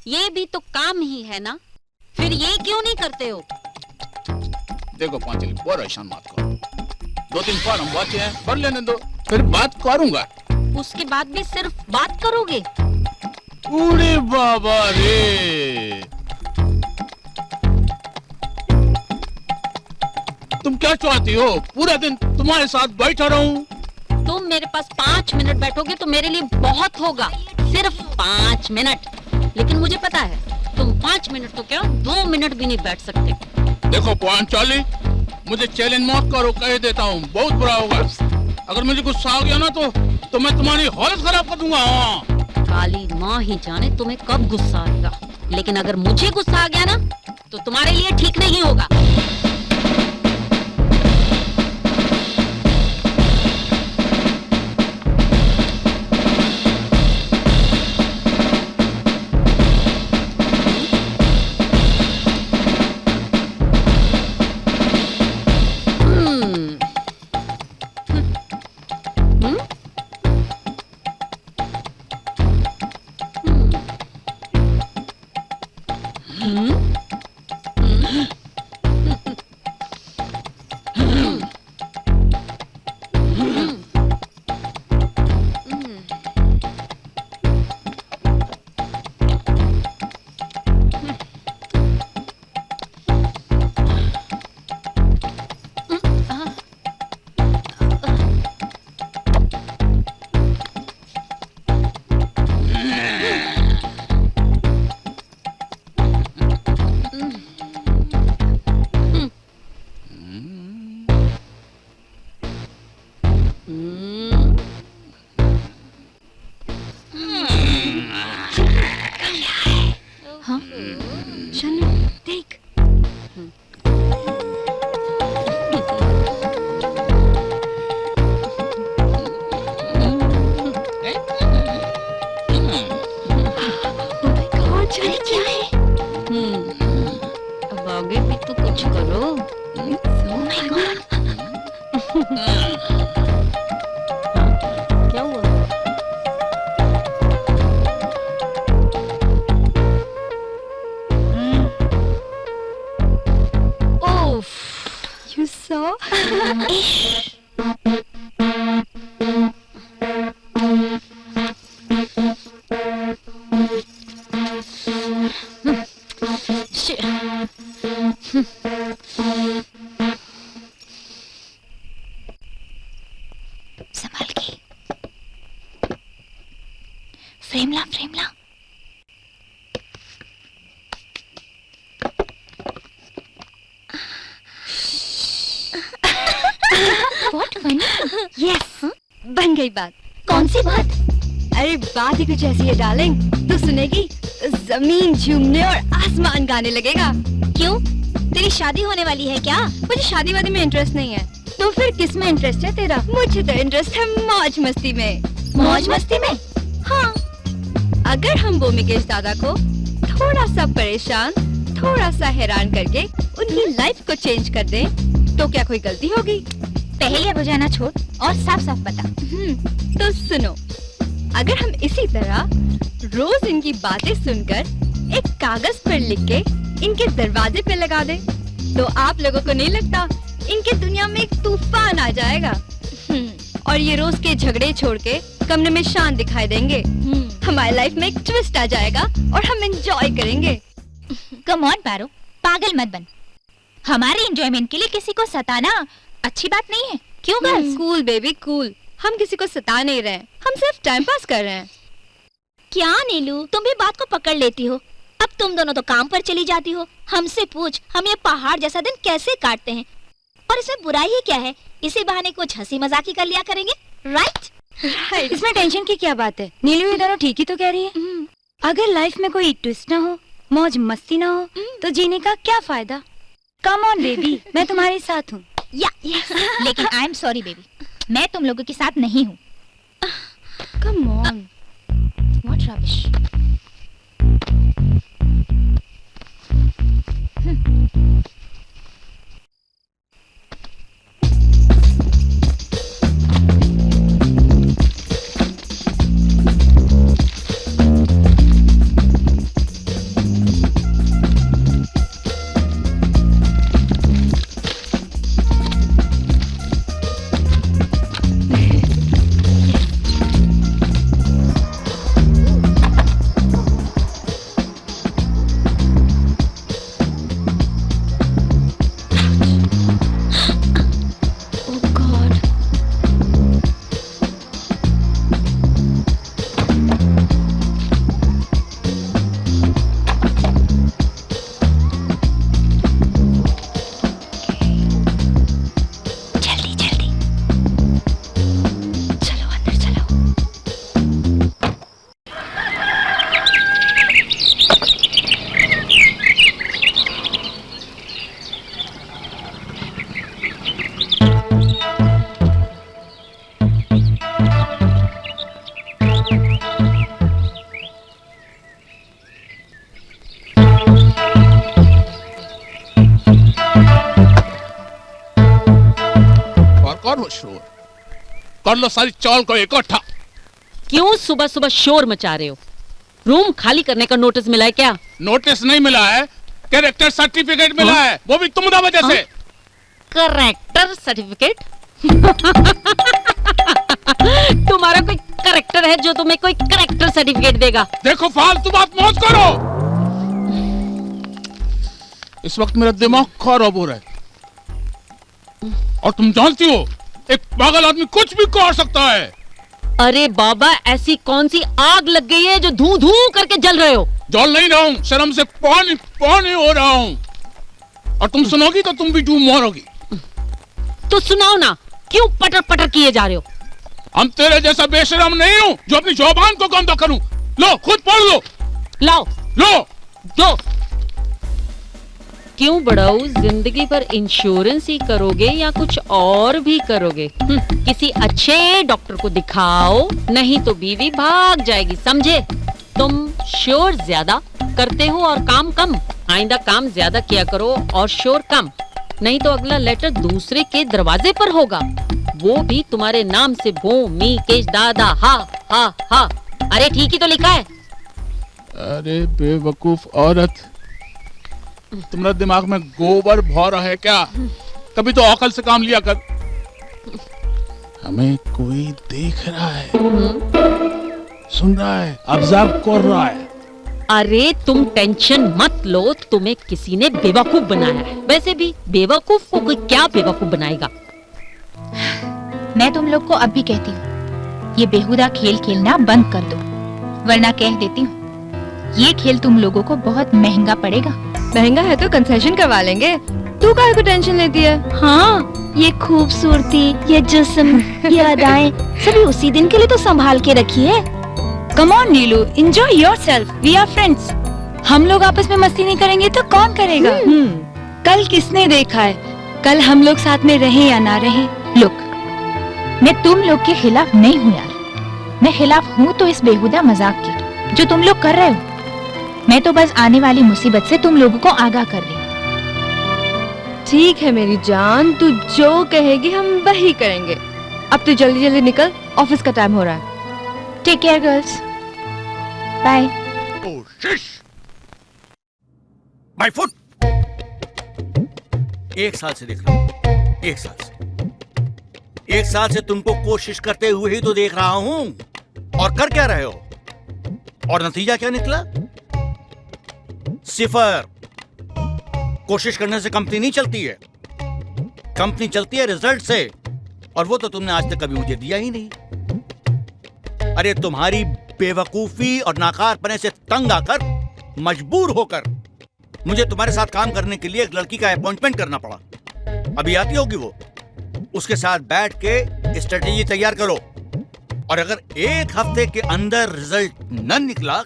ये भी तो काम ही है ना, फिर ये क्यों नहीं करते हो? देखो पांचली, परेशान मत करो। 2-3 फॉर्म बचे हैं, भर लेने दो, फिर बात करूंगा। उसके बाद भी सिर्फ बात करोगे? अरे बाबा रे, तुम क्या चाहती हो? पूरा दिन तुम्हारे साथ बैठा रहूं? तुम मेरे पास 5 मिनट बैठोगे तो मेरे लिए बहुत होगा, सिर्फ 5 मिनट। लेकिन मुझे पता है तुम 5 मिनट तो क्या 2 मिनट भी नहीं बैठ सकते। देखो पांचाली, मुझे चैलेंज मत करो, कह देता हूँ, बहुत बुरा होगा। अगर मुझे गुस्सा आ गया ना तो मैं तुम्हारी हालत खराब कर दूंगा। काली माँ ही जाने तुम्हें कब गुस्सा आएगा, लेकिन अगर मुझे गुस्सा आ गया ना तो तुम्हारे लिए ठीक नहीं होगा। बन गई बात। कौन सी बात? अरे बात ही कुछ ऐसी है डार्लिंग, तू सुनेगी जमीन झूमने और आसमान गाने लगेगा। क्यों? तेरी शादी होने वाली है क्या? मुझे शादी वादी में इंटरेस्ट नहीं है। तो फिर किस में इंटरेस्ट है तेरा? मुझे तो इंटरेस्ट है मौज मस्ती में। मौज मस्ती में? हाँ, अगर हम वो मुकेश दादा को थोड़ा सा परेशान, थोड़ा सा हैरान करके उनकी लाइफ को चेंज कर दे, तो क्या कोई गलती होगी? पहेलियां बुझाना छोड़ और साफ साफ बता। तो सुनो, अगर हम इसी तरह रोज इनकी बातें सुनकर एक कागज पर लिख के इनके दरवाजे पे लगा दे, तो आप लोगों को नहीं लगता इनके दुनिया में एक तूफान आ जाएगा? और ये रोज के झगड़े छोड़ के कमरे में शांत दिखाई देंगे। हमारी लाइफ में एक ट्विस्ट आ जाएगा और हम एंजॉय करेंगे। कम ऑन पारो, पागल मत बन। हमारे एंजॉयमेंट के लिए किसी को सताना अच्छी बात नहीं है। क्यों गर्ल्स? Cool baby cool. हम किसी को सता नहीं रहे, हम सिर्फ टाइम पास कर रहे हैं। क्या नीलू, तुम भी बात को पकड़ लेती हो। अब तुम दोनों तो काम पर चली जाती हो। हमसे पूछ, हम ये पहाड़ जैसा दिन कैसे काटते हैं? और इसमें बुराई ही क्या है? इसी बहाने कुछ हंसी मजाक ही कर लिया करेंगे, राइट? इसमें टेंशन की क्या बात है? नीलू ये दोनों ठीक ही तो कह रही है। अगर लाइफ में कोई ट्विस्ट ना हो, मौज मस्ती ना हो, तो जीने का क्या फायदा? कम ऑन बेबी, मैं तुम्हारे साथ हूँ। लेकिन आई एम सॉरी बेबी, मैं तुम लोगों के साथ नहीं हूँ। Come on, what rubbish. कर लो सारी चावल को इकट्ठा। क्यों सुबह सुबह शोर मचा रहे हो? रूम खाली करने का नोटिस मिला है क्या? नोटिस नहीं मिला है, कैरेक्टर सर्टिफिकेट मिला है, वो भी तुम्हारा वजह से। Character certificate? तुम्हारा कोई कैरेक्टर है जो तुम्हें कोई कैरेक्टर सर्टिफिकेट देगा? देखो फालतू बात मत करो। इस वक्त मेरा दिमाग खराब हो रहा है और तुम जानती हो एक पागल आदमी कुछ भी कर सकता है। अरे बाबा, ऐसी कौन सी आग लग गई है जो धू धू करके जल रहे हो? जल नहीं रहा हूँ, शर्म से पानी पानी हो रहा हूँ। और तुम सुनोगी तो तुम भी डूब मरोगी। तो सुनाओ ना, क्यों पटर पटर किए जा रहे हो? हम तेरे जैसा बेशरम नहीं हूँ जो अपनी जुबान को गंदा करूँ। लो खुद पढ़ लो। लाओ लो दो। क्यों बड़ाऊ, जिंदगी पर इंश्योरेंस ही करोगे या कुछ और भी करोगे? किसी अच्छे डॉक्टर को दिखाओ, नहीं तो बीवी भाग जाएगी, समझे? तुम शोर ज्यादा करते हो और काम कम। आइंदा काम ज्यादा किया करो और शोर कम, नहीं तो अगला लेटर दूसरे के दरवाजे पर होगा, वो भी तुम्हारे नाम से। भूमिकेश दादा, हा हा हा। अरे ठीक ही तो लिखा है। अरे बेवकूफ औरत, तुम्हारे दिमाग में गोबर भरा है क्या? कभी तो अकल से काम लिया कर। हमें कोई देख रहा है, सुन रहा है, ऑब्जर्व कर रहा है। अरे तुम टेंशन मत लो, तुम्हें किसी ने बेवकूफ बनाया है। वैसे भी बेवकूफ को कोई क्या बेवकूफ बनाएगा? मैं तुम लोग को अब भी कहती हूँ, ये बेहुदा खेल खेलना बंद कर दो, वरना कह देती हूँ ये खेल तुम लोगों को बहुत महंगा पड़ेगा। महंगा है तो कंसेशन करवा लेंगे, तू काहे को टेंशन लेती है? हाँ, ये खूबसूरती, ये जिस्म, ये अदाएं सभी उसी दिन के लिए तो संभाल के रखी है। Come on Neelu, enjoy yourself, we are friends. हम लोग आपस में मस्ती नहीं करेंगे तो कौन करेगा? कल किसने देखा है, कल हम लोग साथ में रहे या ना रहे। लुक, मैं तुम लोग के खिलाफ नहीं हूँ यार, मैं खिलाफ हूँ तो इस बेहुदा मजाक की जो तुम लोग कर रहे हो। मैं तो बस आने वाली मुसीबत से तुम लोगों को आगाह कर रही हूँ। ठीक है मेरी जान, तू जो कहेगी हम वही करेंगे। अब तू जल्दी जल्दी निकल, ऑफिस का टाइम हो रहा है। Take care girls, bye. My foot. एक साल से देख रहा हूं, एक साल से तुमको कोशिश करते हुए ही तो देख रहा हूं। और कर क्या रहे हो? और नतीजा क्या निकला? सिफर। कोशिश करने से कंपनी नहीं चलती है, कंपनी चलती है रिजल्ट से, और वो तो तुमने आज तक कभी मुझे दिया ही नहीं। अरे तुम्हारी बेवकूफी और नाकारपने से तंग आकर, मजबूर होकर मुझे तुम्हारे साथ काम करने के लिए एक लड़की का अपॉइंटमेंट करना पड़ा। अभी आती होगी वो, उसके साथ बैठ के स्ट्रेटेजी तैयार करो, और अगर एक हफ्ते के अंदर रिजल्ट न निकला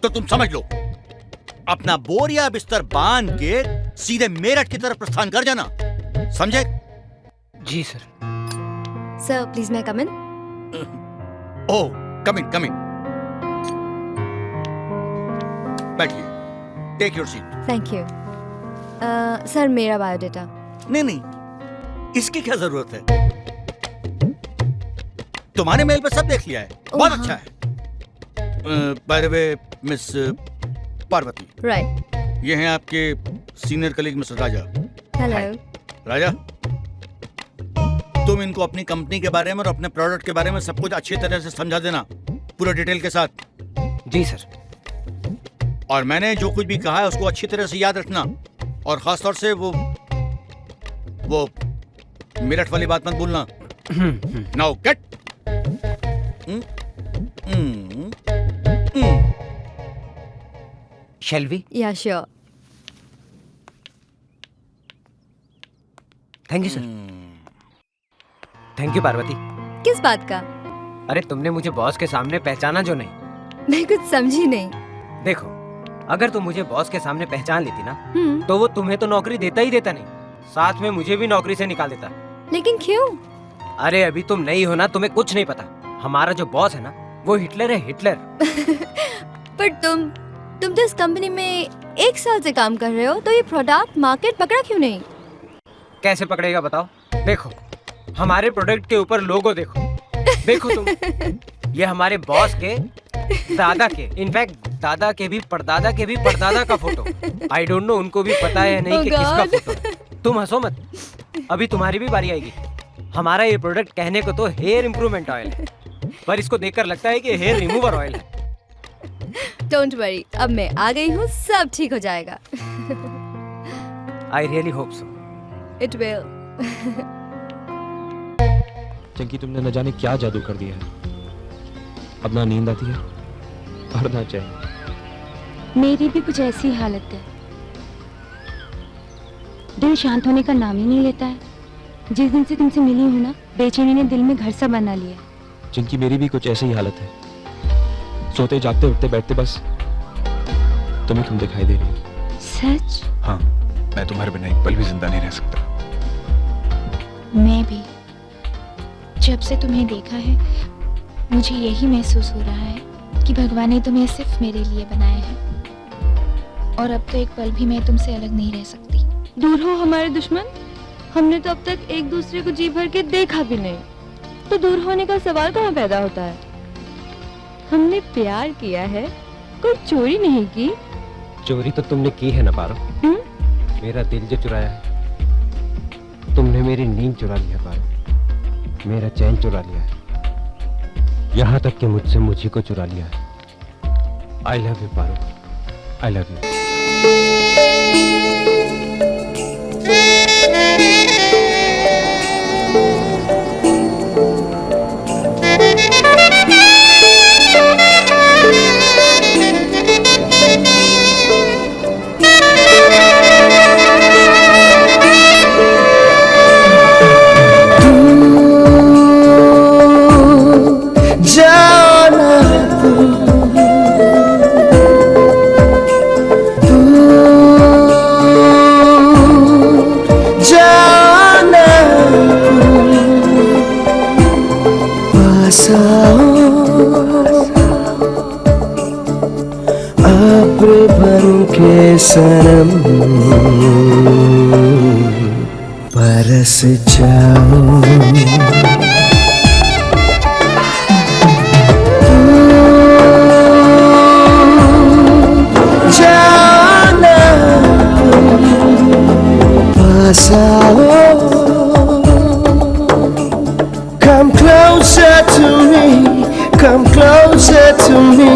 तो तुम समझ लो, अपना बोरिया बिस्तर बांध के सीधे मेरठ की तरफ प्रस्थान कर जाना, समझे? जी सर। सर प्लीज मैं कम इन? ओह, कम इन। बैठिए, take your seat. Thank you. Sir मेरा बायोडेटा। नहीं, इसकी क्या जरूरत है? तुम्हारे मेल पे सब देख लिया है, बहुत अच्छा है। By the way miss Parvati, right, ये हैं आपके सीनियर कलीग मिस्टर राजा। हेलो राजा, तुम इनको अपनी कंपनी के बारे में और अपने प्रोडक्ट के बारे में सब कुछ अच्छी तरह से समझा देना, पूरा डिटेल के साथ। जी सर। और मैंने जो कुछ भी कहा है उसको अच्छी तरह से याद रखना, और खासतौर से वो मेरठ वाली बात मत भूलना। Now get. Shall we? या sure. Thank you sir. Thank you Parvati. किस बात का? अरे तुमने मुझे बॉस के सामने पहचाना जो नहीं। मैं कुछ समझी नहीं। देखो, अगर तुम मुझे बॉस के सामने पहचान लेती ना, तो वो तुम्हें तो नौकरी देता ही देता नहीं, साथ में मुझे भी नौकरी से निकाल देता। लेकिन क्यों? अरे अभी तुम नहीं हो ना, तुम्हें कुछ नहीं पता। हमारा जो बॉस है ना, वो हिटलर है, हिटलर। पर तुम तो इस कंपनी में 1 साल से काम कर रहे हो, तो ये प्रोडक्ट मार्केट पकड़ा क्यों नहीं? कैसे पकड़ेगा बताओ? देखो, हमारे प्रोडक्ट के ऊपर लोगो देखो, देखो तुम। ये हमारे बॉस के दादा के, इनफैक्ट दादा के भी परदादा के भी परदादा का फोटो। आई डोंट नो उनको भी पता है नहीं कि किसका फोटो है। तुम हंसो मत, अभी तुम्हारी भी बारी आएगी। हमारा ये प्रोडक्ट कहने को तो हेयर इंप्रूवमेंट ऑयल है, पर इसको देखकर लगता है कि हेयर रिमूवर ऑयल है। डोंट वरी, अब मैं आ गई हूँ, सब ठीक हो जाएगा। I really hope so. It will. Chunky, तुमने न जाने क्या जादू कर दिया है। अब ना नींद आती है और ना चैन। मेरी भी कुछ ऐसी हालत है, दिल शांत होने का नाम ही नहीं लेता है। जिस दिन से तुमसे मिली हूँ ना, बेचैनी ने दिल में घर सा बना लिया। जिनकी मेरी भी कुछ ऐसी ही हालत है, सोते जागते उठते बैठते बस तुम दिखाई दे रही हो। सच? हाँ, मैं तुम्हारे बिना एक पल भी जिंदा नहीं रह सकता। मैं भी। जब से तुम्हें देखा है, मुझे यही महसूस हो रहा है कि भगवान ने तुम्हें सिर्फ मेरे लिए बनाया है, और अब तो एक पल भी मैं तुमसे अलग नहीं रह सकती। दूर हो हमारे दुश्मन, हमने तो अब तक एक दूसरे को जी भर के देखा भी नहीं, तो दूर होने का सवाल कहाँ पैदा होता है? हमने प्यार किया है, कोई चोरी नहीं की। चोरी तो तुमने की है ना पारो। मेरा दिल जो चुराया है, तुमने मेरी नींद चुरा लिया पारो, मेरा चैन चुरा लिया है, यहाँ तक कि मुझसे मुझी को चुरा लिया है। आई love you Paro, I love you. जाना है तू सनम बरस जाओ। जाना पास आओ। Come closer to me, come closer to me,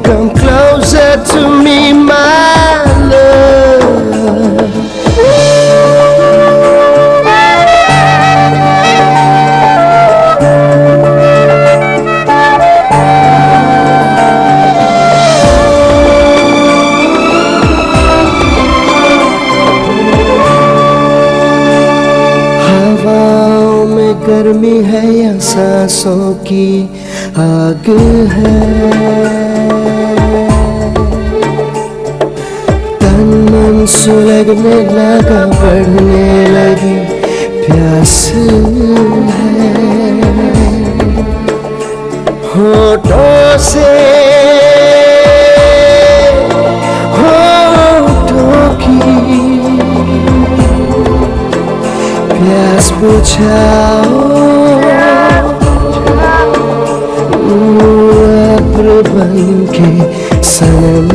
come closer to me, my love. हवाओं में गर्मी है या सांसों की आग है, तन मन सुलगने लगा, बढ़ने लगी प्यास है। होठों से होठों की प्यास बुझाओ। अब्र बन के सनम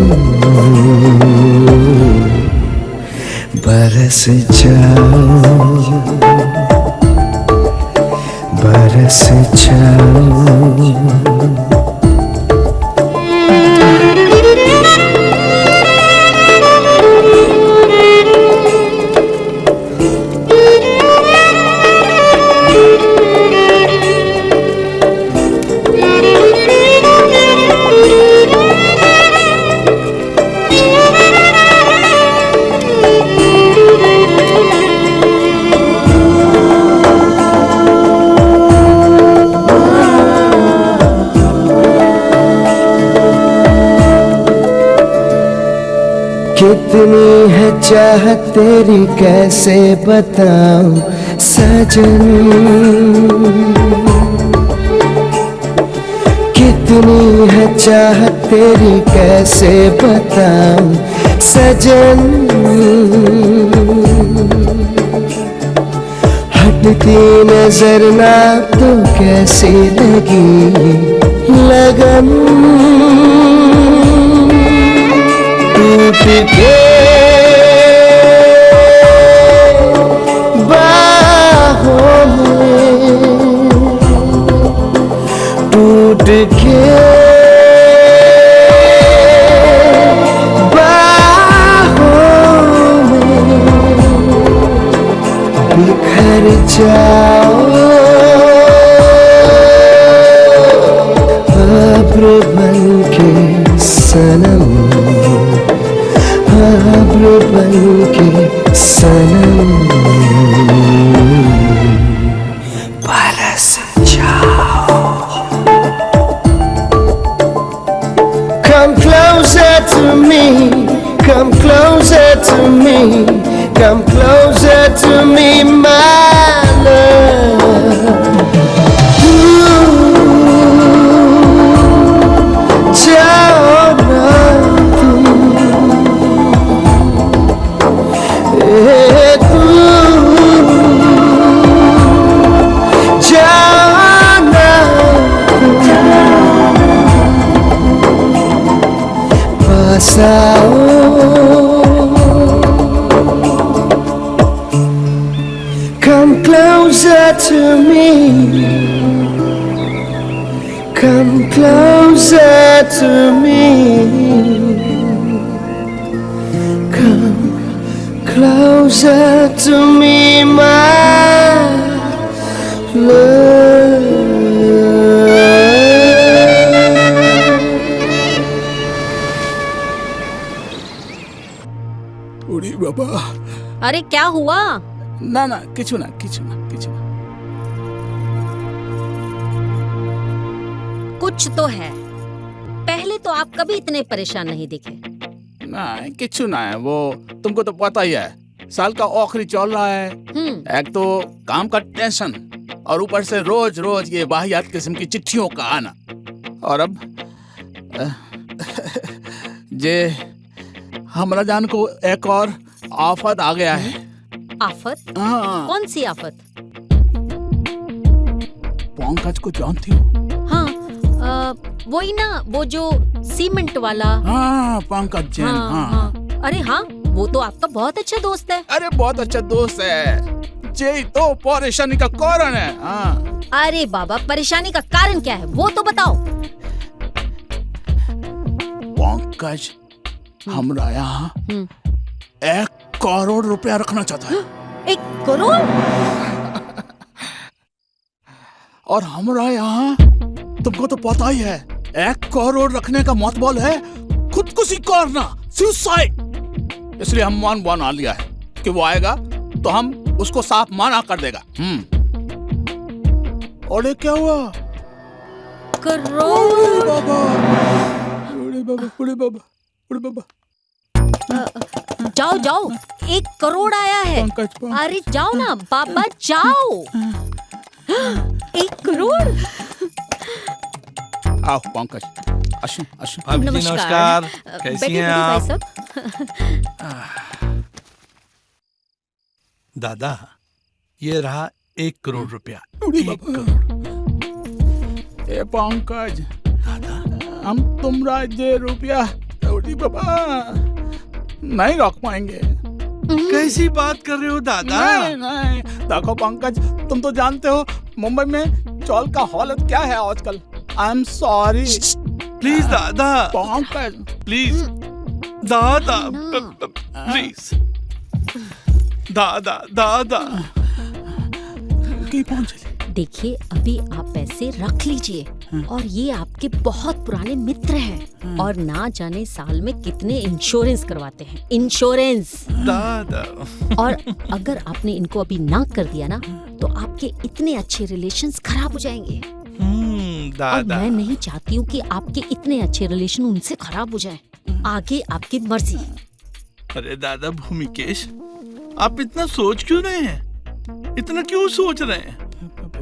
बरस जाओ, बरस जाओ। कितनी है चाहत तेरी कैसे बताऊं सजन, कितनी है चाहत तेरी कैसे बताऊं सजन। हटती नजर ना तो कैसी लगी लगन, टूट के बाहों में, टूट के बाहों में बिखर जाओ। अब्र बन के सनम, अब्र बन के सनम बरस जाओ। Come closer to me, come closer to me, come closer to me, my love. जाओ ना तुम, तू जाना पास आओ। Come closer to me, come closer to me, come closer to me, my love. उड़ी बाबा। अरे क्या हुआ? ना ना किचु ना किचु ना किचु ना। कुछ तो है, पहले तो आप कभी इतने परेशान नहीं दिखे। ना किचु ना है, वो तुमको तो पता ही है, साल का आखिरी चल रहा है। एक तो काम का टेंशन और ऊपर से रोज रोज ये वाहियात किस्म की चिट्ठियों का आना। और अब जे हमरा जान को एक और आफत आ गया है। आफत? हाँ। कौन सी आफत? पंकज को जानती हो? हाँ, वही ना, वो जो सीमेंट वाला। हाँ, पंकज जैन। हाँ। अरे हाँ, वो तो आपका बहुत अच्छा दोस्त है। अरे बहुत अच्छा दोस्त है, यही तो परेशानी का कारण है। हाँ। अरे बाबा, परेशानी का कारण क्या है वो तो बताओ। पंकज हमरा यहाँ 1 करोड़ रुपया रखना चाहता है। 1 करोड़? और हमरा यहाँ तुमको तो पता ही है, 1 करोड़ रखने का मतलब है खुदकुशी करना, सुसाइड। इसलिए हम मन बना लिया है कि वो आएगा तो हम उसको साफ मना कर देगा। और ये क्या हुआ? करोड़? बाबा, बड़े बाबा, बड़े बाबा, बड़े बाबा। जाओ जाओ, 1 करोड़ आया है। अरे जाओ ना बाबा, जाओ। 1 करोड़? आओ पंकज, अशु अशु। भाभी जी नमस्कार, कैसी हैं आप? दादा, ये रहा 1 करोड़ रुपया। 1 करोड़। ए पंकज, हम तुमरा ये रुपया बाबा नहीं रख पाएंगे। कैसी बात कर रहे हो दादा? नहीं नहीं, देखो पंकज, तुम तो जानते हो मुंबई में चौल का हालत क्या है आजकल। I am sorry. प्लीज दादा, पंकज प्लीज दादा, प्लीज दादा, दादा। देखिए, अभी आप पैसे रख लीजिए, और ये आपके बहुत पुराने मित्र हैं, और ना जाने साल में कितने इंश्योरेंस करवाते हैं। इंश्योरेंस दादा। और अगर आपने इनको अभी ना कर दिया ना, तो आपके इतने अच्छे रिलेशंस खराब हो जाएंगे। दादा। और मैं नहीं चाहती हूँ कि आपके इतने अच्छे रिलेशन उनसे खराब हो जाएं। आगे आपकी मर्जी। अरे दादा भूमिकेश, आप इतना सोच क्यों रहे हैं? इतना क्यों सोच रहे हैं?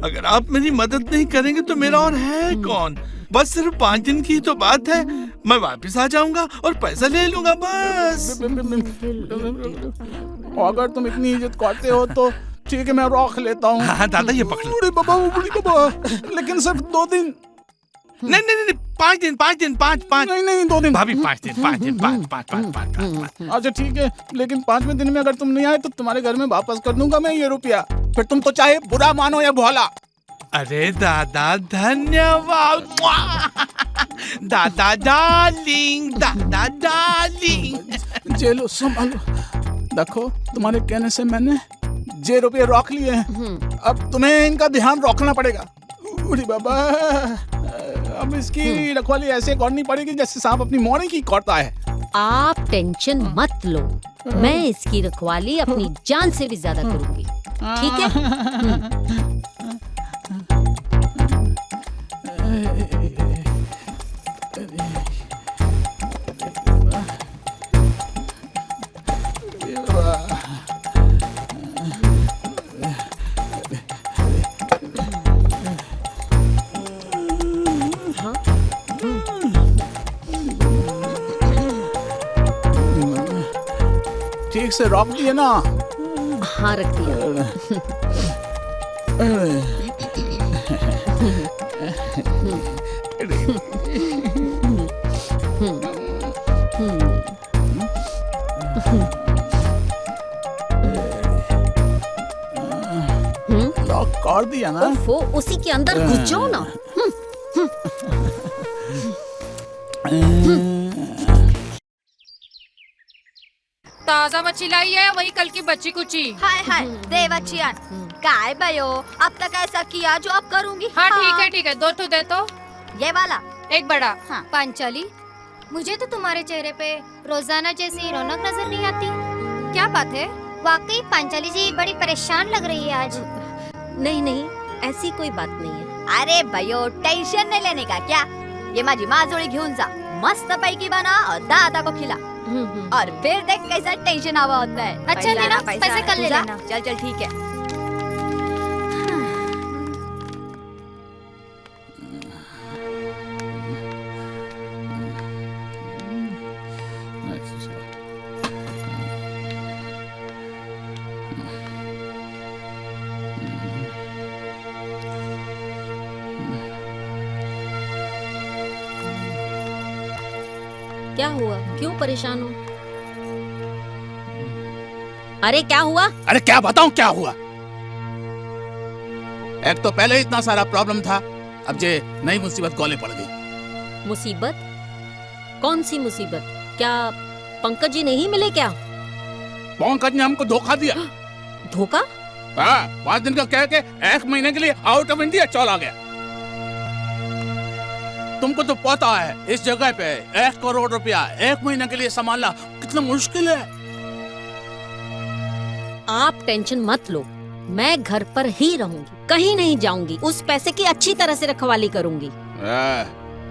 अगर आप मेरी मदद नहीं करेंगे तो मेरा और है कौन? बस सिर्फ 5 दिन की तो बात है, मैं वापस आ जाऊंगा और पैसा ले लूंगा बस। अगर तुम इतनी इज्जत करते हो तो ठीक है, मैं रख लेता हूँ। हाँ दादा, ये पकड़ लो। बूढ़ी बाबा, बूढ़ी बाबा, लेकिन सिर्फ 2 दिन। नहीं नहीं नहीं, 5 दिन, 5 दिन, 5। नहीं 2 दिन। भाभी 5 दिन, 5 दिन, 5। अच्छा ठीक है, लेकिन 5वें दिन में अगर तुम नहीं आए तो तुम्हारे घर में वापस कर दूंगा मैं ये रुपया। फिर तुम तो चाहे बुरा मानो या भोला। अरे दादा धन्यवाद। दादा डार्लिंग, दादा डार्लिंग। जेलो संभालो। देखो, तुम्हारे कहने से मैंने जे रुपये रख लिए हैं, अब तुम्हें इनका ध्यान रखना पड़ेगा। बूढ़ी बाबा, अब इसकी रखवाली ऐसे करनी पड़ेगी जैसे सांप अपनी मोरी की करता है। आप टेंशन मत लो, मैं इसकी रखवाली अपनी जान से भी ज्यादा करूंगी, ठीक है? ठीक से रख दिए ना? हाँ, रख दिया। लॉक कर दिया ना? ओफो, उसी के अंदर घुस जाओ ना। ताजा मच्छी लाई है, वही कल की बच्ची कुची। हाय हाय देवचियान, काय भयो, अब तक ऐसा किया जो अब करूंगी। हाँ ठीक है, 2 दे तो। ये वाला 1 बड़ा। हाँ। पांचाली, मुझे तो तुम्हारे चेहरे पे रोजाना जैसी रौनक नजर नहीं आती। क्या बात है? वाकई पांचाली जी बड़ी परेशान लग रही है आज। नहीं, ऐसी कोई बात नहीं है। अरे भयो, टेंशन नहीं लेने का क्या, ये माझी माजोळी घेऊन जा, मस्त पैकी बना और दादा को खिला, और फिर देख कैसा टेंशन आवा होता है। अच्छा लेना, पैसे कल ले लेना। चल ठीक है। क्या हुआ? क्यों परेशान हो? अरे क्या हुआ? अरे क्या बताऊं क्या हुआ? एक तो पहले ही इतना सारा प्रॉब्लम था, अब जे नई मुसीबत गले पड़ गई। मुसीबत? कौन सी मुसीबत? क्या पंकज जी नहीं मिले क्या? पंकज ने हमको धोखा दिया। धोखा? हाँ, 5 दिन का कह के 1 महीने के लिए आउट ऑफ इंडिया चला गया। तुमको तो पता है इस जगह पे 1 करोड़ रुपया 1 महीने के लिए संभालना कितना मुश्किल है। आप टेंशन मत लो, मैं घर पर ही रहूंगी, कहीं नहीं जाऊंगी। उस पैसे की अच्छी तरह से रखवाली करूंगी।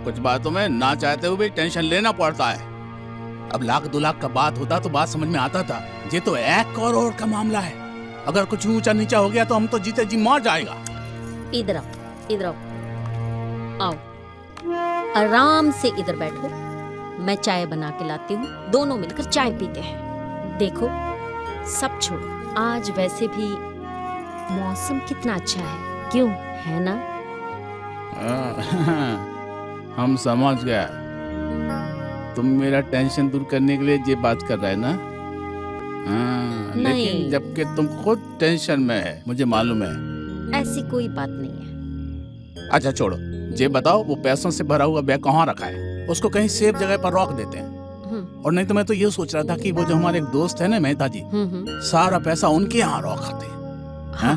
कुछ बातों में ना चाहते हुए भी टेंशन लेना पड़ता है। अब 1-2 लाख का बात होता तो बात समझ में आता था। ये तो 1 करोड़ का मामला है। अगर कुछ ऊंचा नीचा हो गया तो हम तो जीते जी मर जाएगा। इधर आओ, इधर आओ, आओ आराम से इधर बैठो, मैं चाय बना के लाती हूँ, दोनों मिलकर चाय पीते हैं। देखो सब छोड़ो, आज वैसे भी मौसम कितना अच्छा है, क्यों है ना? हम समझ गए, तुम मेरा टेंशन दूर करने के लिए ये बात कर रहे हैं ना? हाँ, लेकिन जबकि तुम खुद टेंशन में है, मुझे मालूम है। ऐसी कोई बात नहीं है। अच्छा छोड़ो, ये बताओ वो पैसों से भरा हुआ बैग कहाँ रखा है? उसको कहीं सेफ जगह पर रख देते हैं। और नहीं तो मैं तो ये सोच रहा था कि वो जो हमारे एक दोस्त है ना मेहता जी, सारा पैसा उनके यहाँ रखाते हैं। हाँ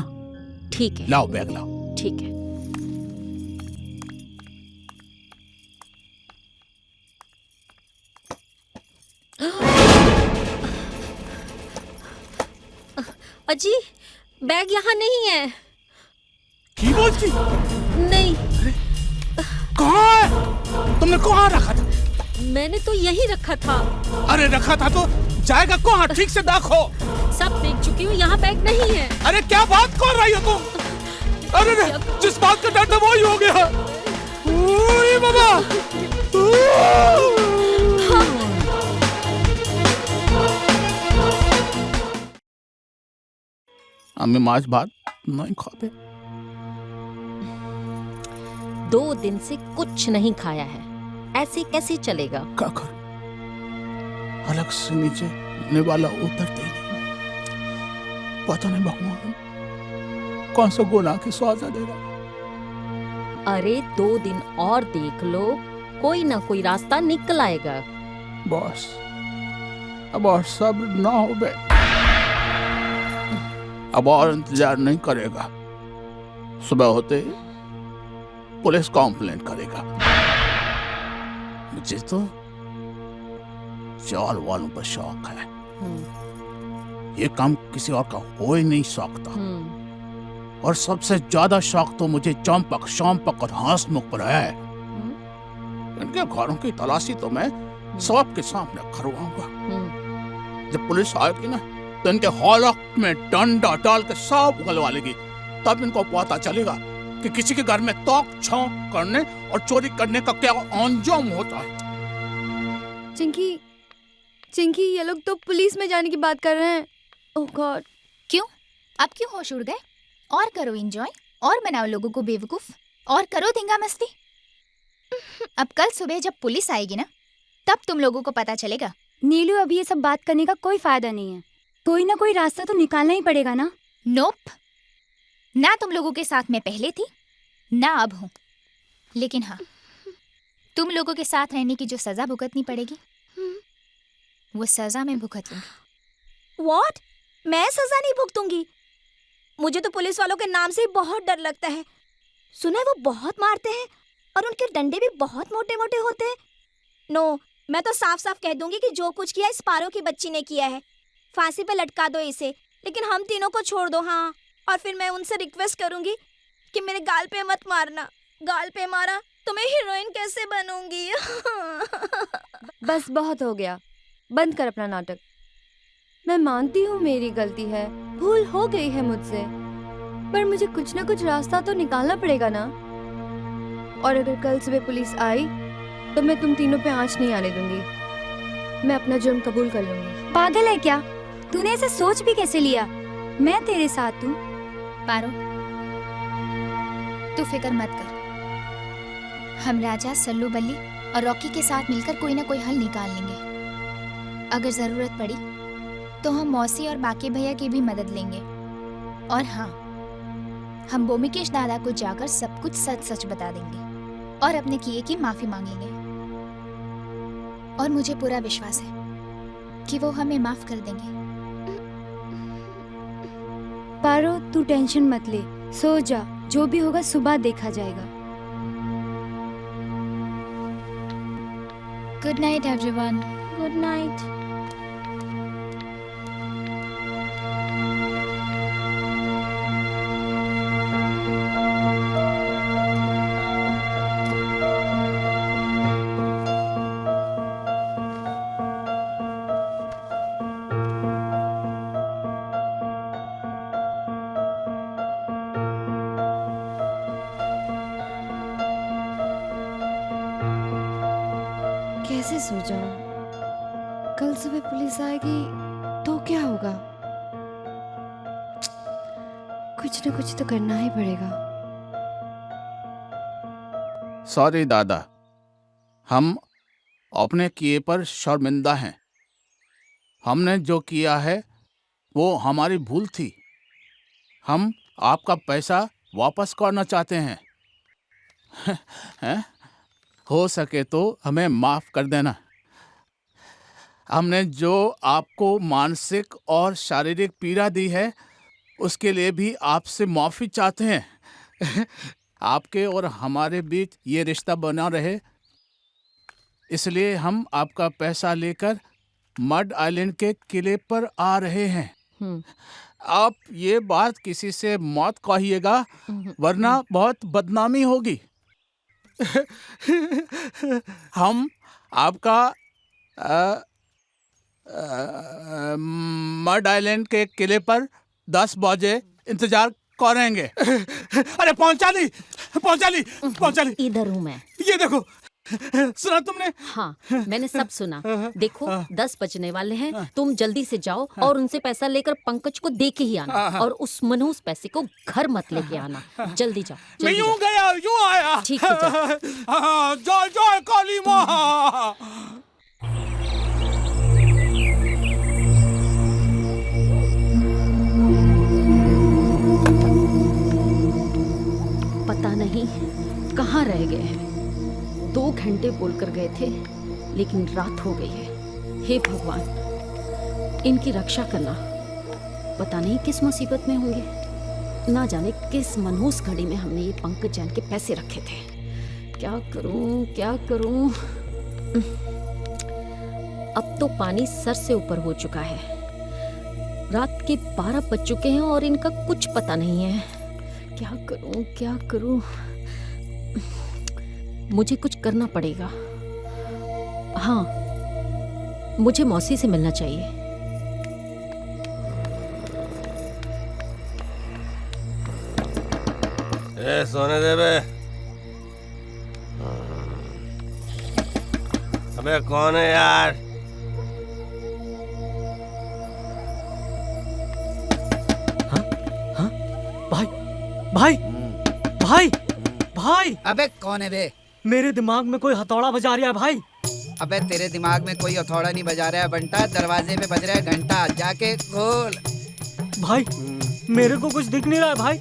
ठीक है, लाओ बैग लाओ। ठीक है। अजी बैग यहाँ नहीं है। की बोलती? नहीं। कहाँ है? तुमने कहाँ रखा था? मैंने तो यही रखा था। अरे रखा था तो जाएगा कहाँ? ठीक से देखो। सब देख चुकी हूँ, यहाँ बैग नहीं है। अरे क्या बात कर रही हो तुम? अरे जिस बात का डर था वही हो गया। ओए बाबा। हमें माछ भात नहीं खाते। 2 दिन से कुछ नहीं खाया है, ऐसे कैसे चलेगा? क्या कर? अलग से नीचे वाला उतरते ही नहीं। पता नहीं भगवान कौन सा गुनाह की सजा देगा। अरे 2 दिन और देख लो, कोई ना कोई रास्ता निकल आएगा। बॉस अब और सब्र ना हो बे, अब और इंतजार नहीं करेगा। सुबह होते ही पुलिस कंप्लेंट करेगा। मुझे तो चाल वालों पर शौक है। ये काम किसी और का हो ही नहीं सकता। और सबसे ज्यादा शौक तो मुझे चंपक, शोम्पक और हंसमुख पर है। इनके घरों की तलाशी तो मैं सबके सामने करवाऊंगा। जब पुलिस आएगी ना तो इनके हॉलक में डंडा डाल के सब उगलवा लेगी। तब इनको पता चलेगा कि किसी के घर में तोक छौंक करने और चोरी करने का क्या अंजाम होता है। चिंकी, चिंकी, ये लोग तो पुलिस में जाने की बात कर रहे हैं। ओह गॉड। क्यों? अब क्यों होश उड़ गए? और करो एंजॉय, और बनाओ लोगों को बेवकूफ, और करो धींगा मस्ती। अब कल सुबह जब पुलिस आएगी ना, तब तुम लोगों को पता चलेगा। नीलू, अभी ये सब बात करने का कोई फायदा नहीं है। कोई ना कोई रास्ता तो निकालना ही पड़ेगा ना। नोप, ना तुम लोगों के साथ मैं पहले थी, ना अब हूँ। लेकिन हाँ, तुम लोगों के साथ रहने की जो सजा भुगतनी पड़ेगी, वो सजा मैं भुगत लूंगी। What? मैं सजा नहीं भुगतूंगी? मुझे तो पुलिस वालों के नाम से ही बहुत डर लगता है। सुना है वो बहुत मारते हैं और उनके डंडे भी बहुत मोटे मोटे होते हैं। नो, मैं तो साफ साफ कह दूंगी कि जो कुछ किया इस पारो की बच्ची ने किया है। फांसी पे लटका दो इसे, लेकिन हम तीनों को छोड़ दो। हाँ, और फिर मैं उनसे रिक्वेस्ट करूंगी कि मेरे गाल पे मत मारना। गाल पे मारा तो मैं हीरोइन कैसे बनूंगी? बस बहुत हो गया, बंद कर अपना नाटक। मैं मानती हूँ मेरी गलती है, भूल हो गई है मुझसे, पर मुझे कुछ ना कुछ रास्ता तो निकालना पड़ेगा ना। और अगर कल सुबह पुलिस आई तो मैं तुम तीनों पे आंच नहीं आने दूंगी। मैं अपना जुर्म कबूल कर लूंगी। पागल है क्या? तूने ऐसे सोच भी कैसे लिया? मैं तेरे साथ हूँ। पारो, तू फिक्र मत कर। हम राजा सल्लू बल्ली और रॉकी के साथ मिलकर कोई ना कोई हल निकाल लेंगे। अगर जरूरत पड़ी तो हम मौसी और बाकी भैया की भी मदद लेंगे। और हाँ, हम बोमिकेश दादा को जाकर सब कुछ सच सच बता देंगे और अपने किए की माफी मांग लेंगे। और मुझे पूरा विश्वास है कि वो हमें माफ कर देंगे। पारो, तू टेंशन मत ले, सो जा, जो भी होगा सुबह देखा जाएगा। Good night everyone. Good night. कैसे सो जाऊं? कल सुबह पुलिस आएगी तो क्या होगा? कुछ न कुछ तो करना ही पड़ेगा। सॉरी दादा, हम अपने किए पर शर्मिंदा हैं। हमने जो किया है वो हमारी भूल थी। हम आपका पैसा वापस करना चाहते हैं। हैं? हो सके तो हमें माफ कर देना। हमने जो आपको मानसिक और शारीरिक पीड़ा दी है उसके लिए भी आपसे माफी चाहते हैं। आपके और हमारे बीच ये रिश्ता बना रहे, इसलिए हम आपका पैसा लेकर मड आइलैंड के किले पर आ रहे हैं। आप ये बात किसी से मत कहिएगा, वरना बहुत बदनामी होगी। हम आपका मड आइलैंड के किले पर 10 बजे इंतजार करेंगे। अरे पहुंचा ली। इधर हूँ मैं। ये देखो, सुना तुमने? हाँ, मैंने सब सुना। देखो 10 बजने वाले हैं, तुम जल्दी से जाओ और उनसे पैसा लेकर पंकज को दे के ही आना। और उस मनहूस पैसे को घर मत लेके आना। जल्दी जाओ। मैं यूं गया यूं आया। ठीक है, जाओ। जय जय काली माँ। पता नहीं कहाँ रह गए हैं। 2 घंटे बोलकर गए थे, लेकिन रात हो गई है। हे भगवान, इनकी रक्षा करना। पता नहीं किस मुसीबत में होंगे। ना जाने किस मनहूस घड़ी में हमने ये पंकज जैन के पैसे रखे थे। क्या करूं? अब तो पानी सर से ऊपर हो चुका है। रात के 12 बज चुके हैं और इनका कुछ पता नहीं है। क्या करूं? मुझे कुछ करना पड़ेगा। हाँ, मुझे मौसी से मिलना चाहिए। सोने दे बे। अबे कौन है यार? भाई। अबे कौन है बे? मेरे दिमाग में कोई हथौड़ा बजा रहा है भाई। अबे तेरे दिमाग में कोई हथौड़ा नहीं बजा रहा है बंटा, दरवाजे पे बज रहा है घंटा, जाके खोल। भाई मेरे को कुछ दिख नहीं रहा है भाई।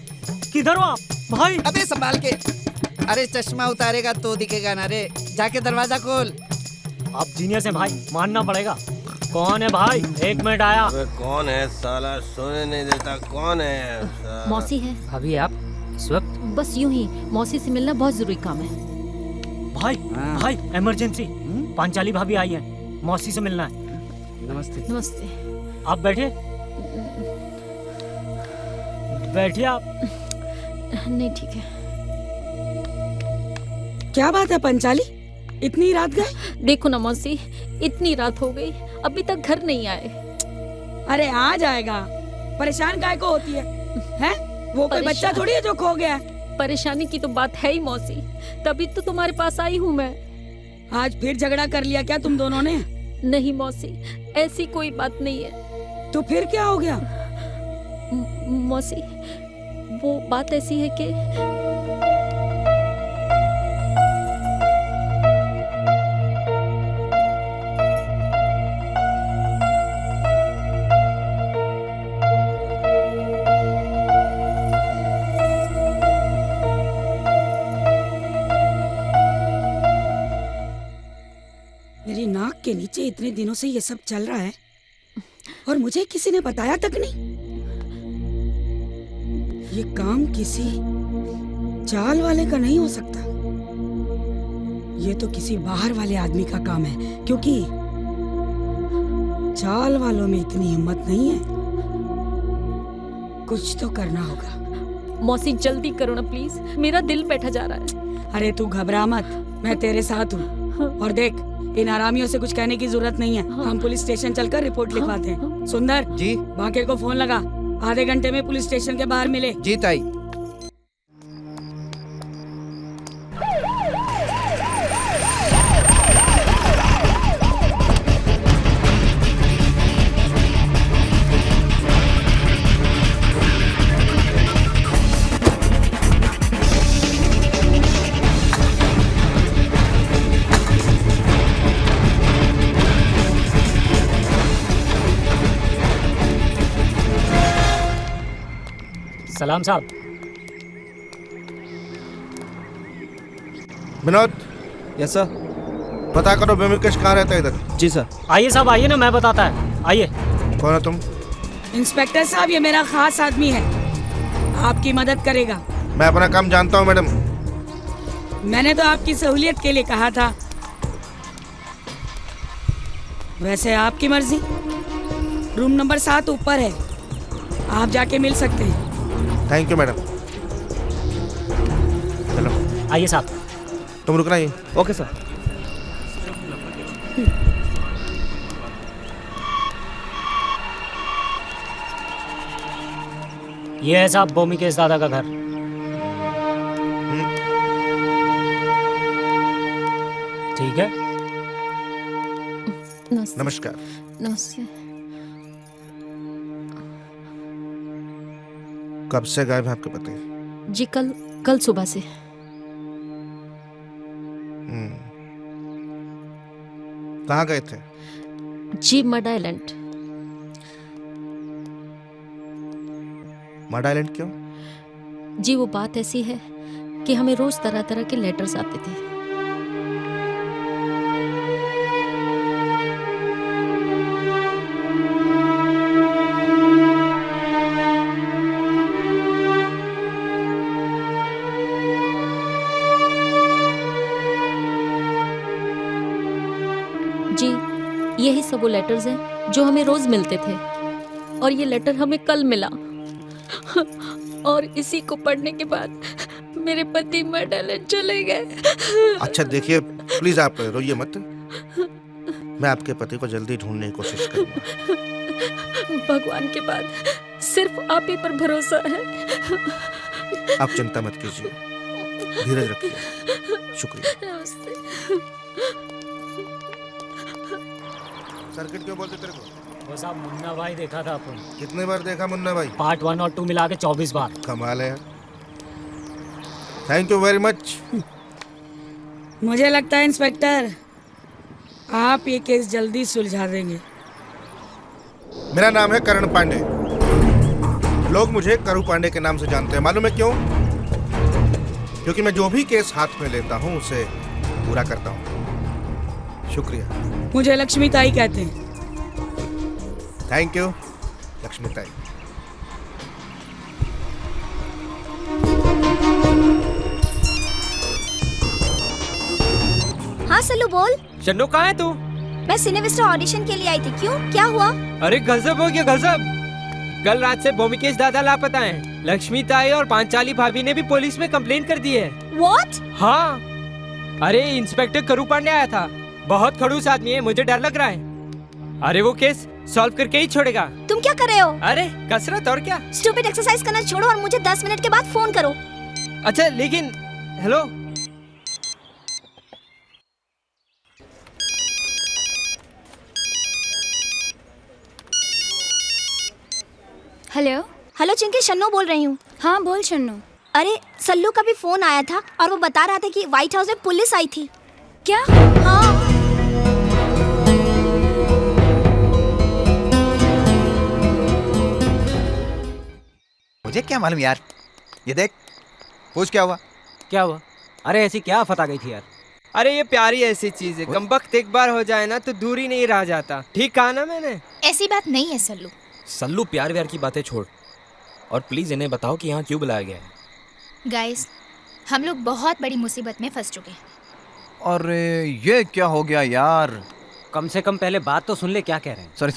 किधर हो आप भाई? अबे संभाल के। अरे चश्मा उतारेगा तो दिखेगा ना रे, जाके दरवाजा खोल। आप जीनियस हैं भाई, मानना पड़ेगा। कौन है भाई? 1 मिनट आया। अबे कौन है साला? सोने नहीं देता। कौन है? मौसी है। अभी आप इस वक्त? बस यूं ही, मौसी से मिलना बहुत जरूरी काम है। भाई इमरजेंसी, पांचाली भाभी आई है, मौसी से मिलना है। नमस्ते। आप बैठिए आप। नहीं ठीक है। क्या बात है पंचाली, इतनी रात गए? देखो ना मौसी, इतनी रात हो गई, अभी तक घर नहीं आए। अरे आ जाएगा, परेशान काहे को होती है? हैं? वो कोई बच्चा थोड़ी है जो खो गया है। परेशानी की तो बात है ही मौसी, तभी तो तुम्हारे पास आई हूँ मैं। आज फिर झगड़ा कर लिया क्या तुम दोनों ने? नहीं मौसी, ऐसी कोई बात नहीं है। तो फिर क्या हो गया? मौसी, वो बात ऐसी है कि के नीचे इतने दिनों से ये सब चल रहा है और मुझे किसी ने बताया तक नहीं। ये काम किसी चाल वाले का नहीं हो सकता। ये तो किसी बाहर वाले आदमी का काम है, क्योंकि चाल वालों में इतनी हिम्मत नहीं है। कुछ तो करना होगा। मौसी जल्दी करो ना प्लीज, मेरा दिल बैठा जा रहा है। अरे तू घबरा मत, मैं तेरे साथ हूँ। और देख, इन आरामियों से कुछ कहने की जरूरत नहीं है। हम पुलिस स्टेशन चलकर रिपोर्ट लिखवाते हैं। सुंदर जी, बाके को फोन लगा, आधे घंटे में पुलिस स्टेशन के बाहर मिले। जी ताई। सलाम साहब। विनोद। Yes sir. पता करो ब्योमिकेश कहाँ रहता है इधर। जी सर। आइए साहब, आइए ना, मैं बताता है, आइए। कौन है तुम? इंस्पेक्टर साहब, ये मेरा खास आदमी है, आपकी मदद करेगा। मैं अपना काम जानता हूँ मैडम। मैंने तो आपकी सहूलियत के लिए कहा था, वैसे आपकी मर्जी। रूम नंबर 7 ऊपर है, आप जाके मिल सकते हैं। Thank you madam. चलो आइए साहब। तुम रुकना ही। Okay sir. ये है साहब भूमिकेश दादा का घर। ठीक है। नमस्कार। नमस्ते। कब से गायब है आपके पति? जी कल सुबह से। कहाँ गए थे? जी मड आइलैंड। मड आइलैंड क्यों? जी वो बात ऐसी है कि हमें रोज तरह तरह के लेटर्स आते थे। जी यही सब वो लेटर्स हैं जो हमें रोज मिलते थे, और ये लेटर हमें कल मिला। और इसी को पढ़ने के बाद मेरे पति मड आइलैंड चले गए। अच्छा देखिए प्लीज आप रोइए मत, मैं आपके पति को जल्दी ढूंढने की कोशिश करूंगा। भगवान के बाद सिर्फ आप ही पर भरोसा है। आप चिंता मत कीजिए, धीरज रखिए। शुक्रिया। सर्किट क्यों बोलते तेरे को? वो साहब मुन्ना भाई देखा था अपन। कितने बार देखा मुन्ना भाई? पार्ट 1 और 2 मिला के 24 बार। कमाल है यार। Thank you very much. मुझे लगता है इंस्पेक्टर आप ये केस जल्दी सुलझा देंगे। मेरा नाम है करण पांडे, लोग मुझे करू पांडे के नाम से जानते हैं। मालूम है क्यों? क्योंकि मैं जो भी केस हाथ में लेता हूँ उसे पूरा करता हूँ। शुक्रिया। मुझे लक्ष्मी ताई कहते हैं। थैंक यू लक्ष्मी ताई। हाँ सल्लू बोल। शन्नू कहाँ है तू? मैं सिनेविस्टा ऑडिशन के लिए आई थी। क्यों, क्या हुआ? अरे गजब हो गया गजब। कल रात से भूमिकेश दादा लापता हैं। लक्ष्मी ताई और पांचाली भाभी ने भी पुलिस में कंप्लेंट कर दी है। What? हाँ, अरे इंस्पेक्टर करू पांडे आया था, बहुत खड़ूस आदमी है, मुझे डर लग रहा है। अरे वो केस सॉल्व करके ही छोड़ेगा। तुम क्या कर रहे हो? अरे कसरत और क्या। स्टूपिड एक्सरसाइज करना छोड़ो और मुझे 10 मिनट के बाद फोन करो। अच्छा लेकिन hello. Hello hello Chinki, Shannu बोल रही हूँ। हाँ बोल शन्नू। अरे सल्लू का भी फोन आया था और वो बता रहा था कि व्हाइट हाउस में पुलिस आई थी। क्या? हाँ। मुझे क्या मालूम यार। ये देख, पूछ क्या हुआ? क्या हुआ? अरे ऐसी क्या आफत आ गई थी यार। अरे ये प्यारी ऐसी चीज है, कमबख्त एक बार हो जाए ना तो दूरी नहीं रह जाता। ठीक कहा ना मैंने? ऐसी बात नहीं है सल्लू। सल्लू प्यार व्यार की बातें छोड़ और प्लीज इन्हें बताओ कि यहाँ क्यों बुलाया गया है। गाइस, हम लोग बहुत बड़ी मुसीबत में फंस चुके हैं। अरे ये क्या हो गया यार? कम से कम पहले बात तो सुन ले, क्या कह रहे हैं। सॉरी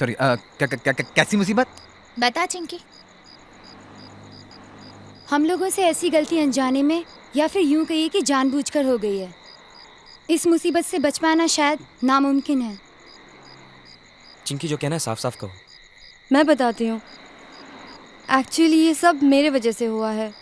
कैसी मुसीबत? बता चिंकी। हम लोगों से ऐसी गलती अनजाने में या फिर यूं कहिए कि जानबूझकर हो गई है। इस मुसीबत से बच पाना शायद नामुमकिन है। चिंकी जो कहना है साफ साफ कहो। मैं बताती हूँ, एक्चुअली ये सब मेरे वजह से हुआ है।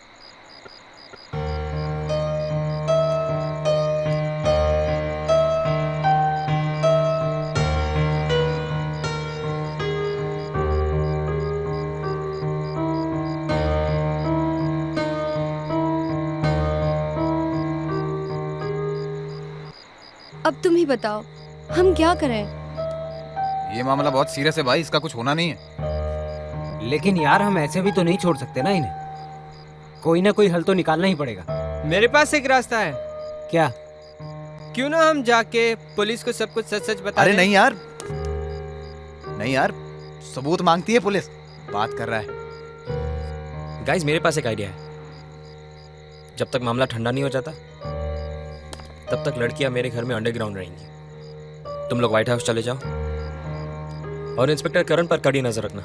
अब तुम ही बताओ, हम क्या करें? ये मामला बहुत सीरियस है भाई, इसका कुछ होना नहीं है। लेकिन यार हम ऐसे भी तो नहीं छोड़ सकते ना इन्हें। कोई ना कोई हल तो निकालना ही पड़ेगा। मेरे पास एक रास्ता है। क्या? क्यों ना हम जाके पुलिस को सब कुछ सच सच बता अरे दें? नहीं यार, सबूत मांगती है पुलिस। बात कर रहा है। गाइस मेरे पास एक आइडिया है। जब तक मामला ठंडा नहीं हो जाता तब तक लड़कियां मेरे घर में अंडरग्राउंड रहेंगी। तुम लोग व्हाइट हाउस चले जाओ और इंस्पेक्टर करण पर कड़ी नजर रखना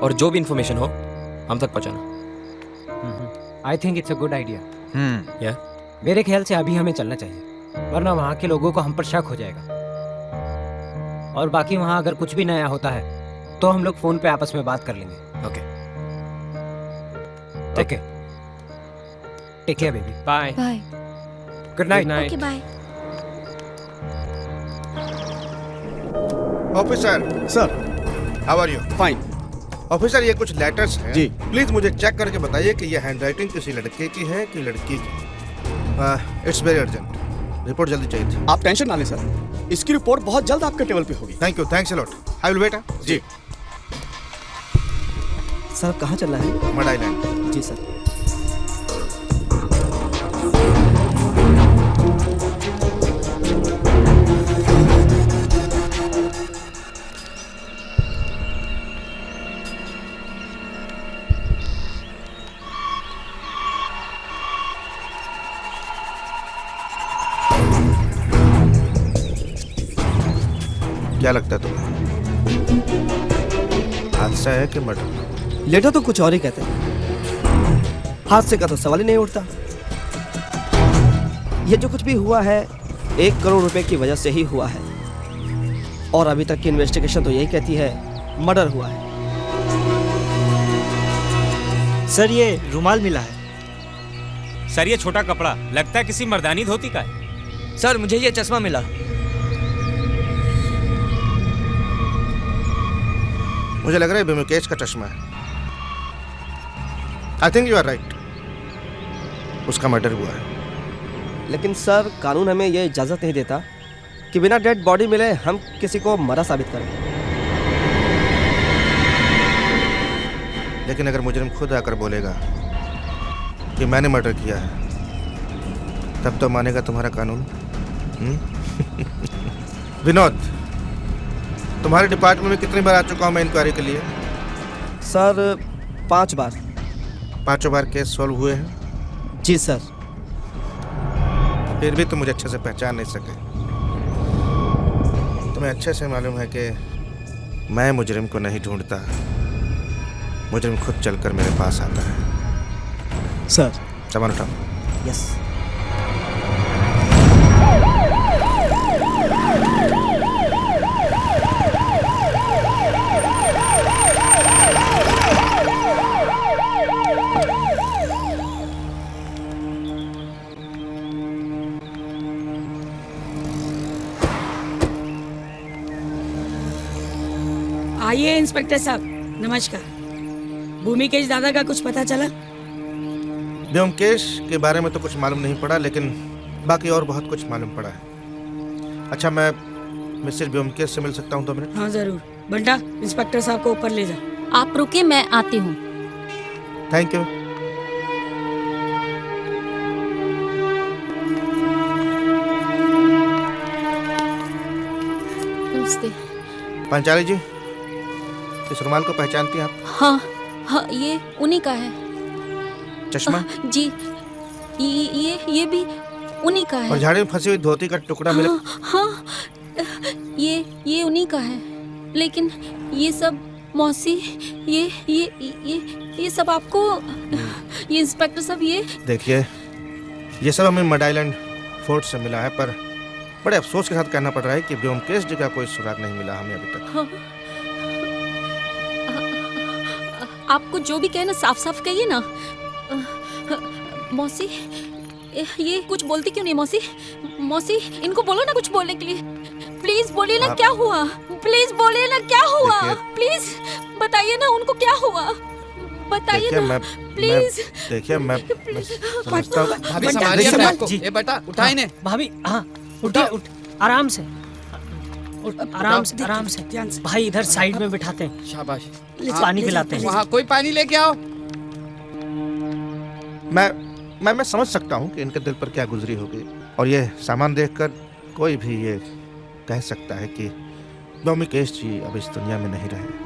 और जो भी इंफॉर्मेशन हो हम तक पहुंचाना। I think it's a good idea. या मेरे ख्याल से अभी हमें चलना चाहिए, वरना वहाँ के लोगों को हम पर शक हो जाएगा। और बाकी वहाँ अगर कुछ भी नया होता है तो हम लोग फोन पे आपस में बात कर लेंगे। Okay okay, take care baby. Bye bye. Good night. Okay bye. Officer. Sir. How are you? Fine. Officer, ये कुछ लेटर्स हैं। जी। प्लीज मुझे चेक करके बताइए कि ये हैंडराइटिंग किसी लड़के की है कि लड़की की। इट्स वेरी अर्जेंट, रिपोर्ट जल्दी चाहिए थी। आप टेंशन ना लें सर, इसकी रिपोर्ट बहुत जल्द आपके टेबल पे होगी। Thank you, thanks a lot. I will wait. जी। सर कहाँ चलना है? Mud island. जी सर। क्या लगता है तुम्हें, हादसा है कि मर्डर? लेटर तो कुछ और ही कहते हैं, हादसे का तो सवाल ही नहीं उठता। ये जो कुछ भी हुआ है 1 करोड़ रुपए की वजह से ही हुआ है, और अभी तक की इन्वेस्टिगेशन तो यही कहती है मर्डर हुआ है। सर ये रुमाल मिला है। सर ये छोटा कपड़ा लगता है किसी मर्दानी धोती का है। सर मुझे ये चश्मा मिला। मुझे लग रहा है ब्योमकेश का चश्मा है। I think you are right, उसका मर्डर हुआ है। लेकिन सर कानून हमें ये इजाजत नहीं देता कि बिना डेड बॉडी मिले हम किसी को मरा साबित करें। लेकिन अगर मुजरिम खुद आकर बोलेगा कि मैंने मर्डर किया है, तब तो मानेगा तुम्हारा कानून। विनोद, तुम्हारे डिपार्टमेंट में कितनी बार आ चुका हूं मैं इंक्वायरी के लिए? सर 5 बार। 5 बार केस सॉल्व हुए हैं? जी सर। फिर भी तुम मुझे अच्छे से पहचान नहीं सके। तुम्हें अच्छे से मालूम है कि मैं मुजरिम को नहीं ढूंढता, मुजरिम खुद चलकर मेरे पास आता है। सर सामान उठाओ। यस। आइए इंस्पेक्टर साहब, नमस्कार। भूमिकेश दादा का कुछ पता चला? ब्योमकेश के बारे में तो कुछ मालूम नहीं पड़ा, लेकिन बाकी और बहुत कुछ मालूम पड़ा है। अच्छा, मैं मिस्टर ब्योमकेश से मिल सकता हूँ 2 मिनट? हाँ जरूर। बंटा, इंस्पेक्टर साहब को ऊपर ले जा। आप रुके, मैं आती हूँ। Thank you. पांचाली जी, इस रुमाल को पहचानती हैं आप? हाँ हाँ, ये उन्हीं का है। चश्मा जी, ये भी उन्हीं का है। और झाड़ी में फंसी हुई धोती का टुकड़ा मेरे। हाँ, ये उन्हीं का है। लेकिन ये सब मौसी, ये सब आपको, ये इंस्पेक्टर साहब, ये देखिए, ये सब हमें मड आइलैंड फोर्ट से मिला है, पर बड़े अफसोस के साथ कहना पड़ रहा है कि ब्योमकेश जी का कोई सुराग नहीं मिला हमें अभी तक। हाँ। आपको जो भी कहना साफ साफ कहिए ना। मौसी, ये कुछ बोलती क्यों नहीं मौसी? मौसी, इनको बोलो ना कुछ बोलने के लिए। प्लीज बोलिए ना क्या हुआ। प्लीज बोलिए ना क्या हुआ। प्लीज बताइए ना उनको क्या हुआ। बताइए ना प्लीज। देखिए मैं समझता हूँ। भाभी संभालिए अपने आप को। ये बेटा उठा इन्हें। भाभी हाँ, उठिए, उठ, आराम से, आराम से, आराम से। भाई इधर साइड में बिठाते हैं। शाबाश। पानी पिलाते हैं। वहाँ कोई पानी लेके आओ। मैं समझ सकता हूँ कि इनके दिल पर क्या गुजरी होगी, और ये सामान देखकर कोई भी ये कह सकता है कि ब्योमकेश जी अब इस दुनिया में नहीं रहे।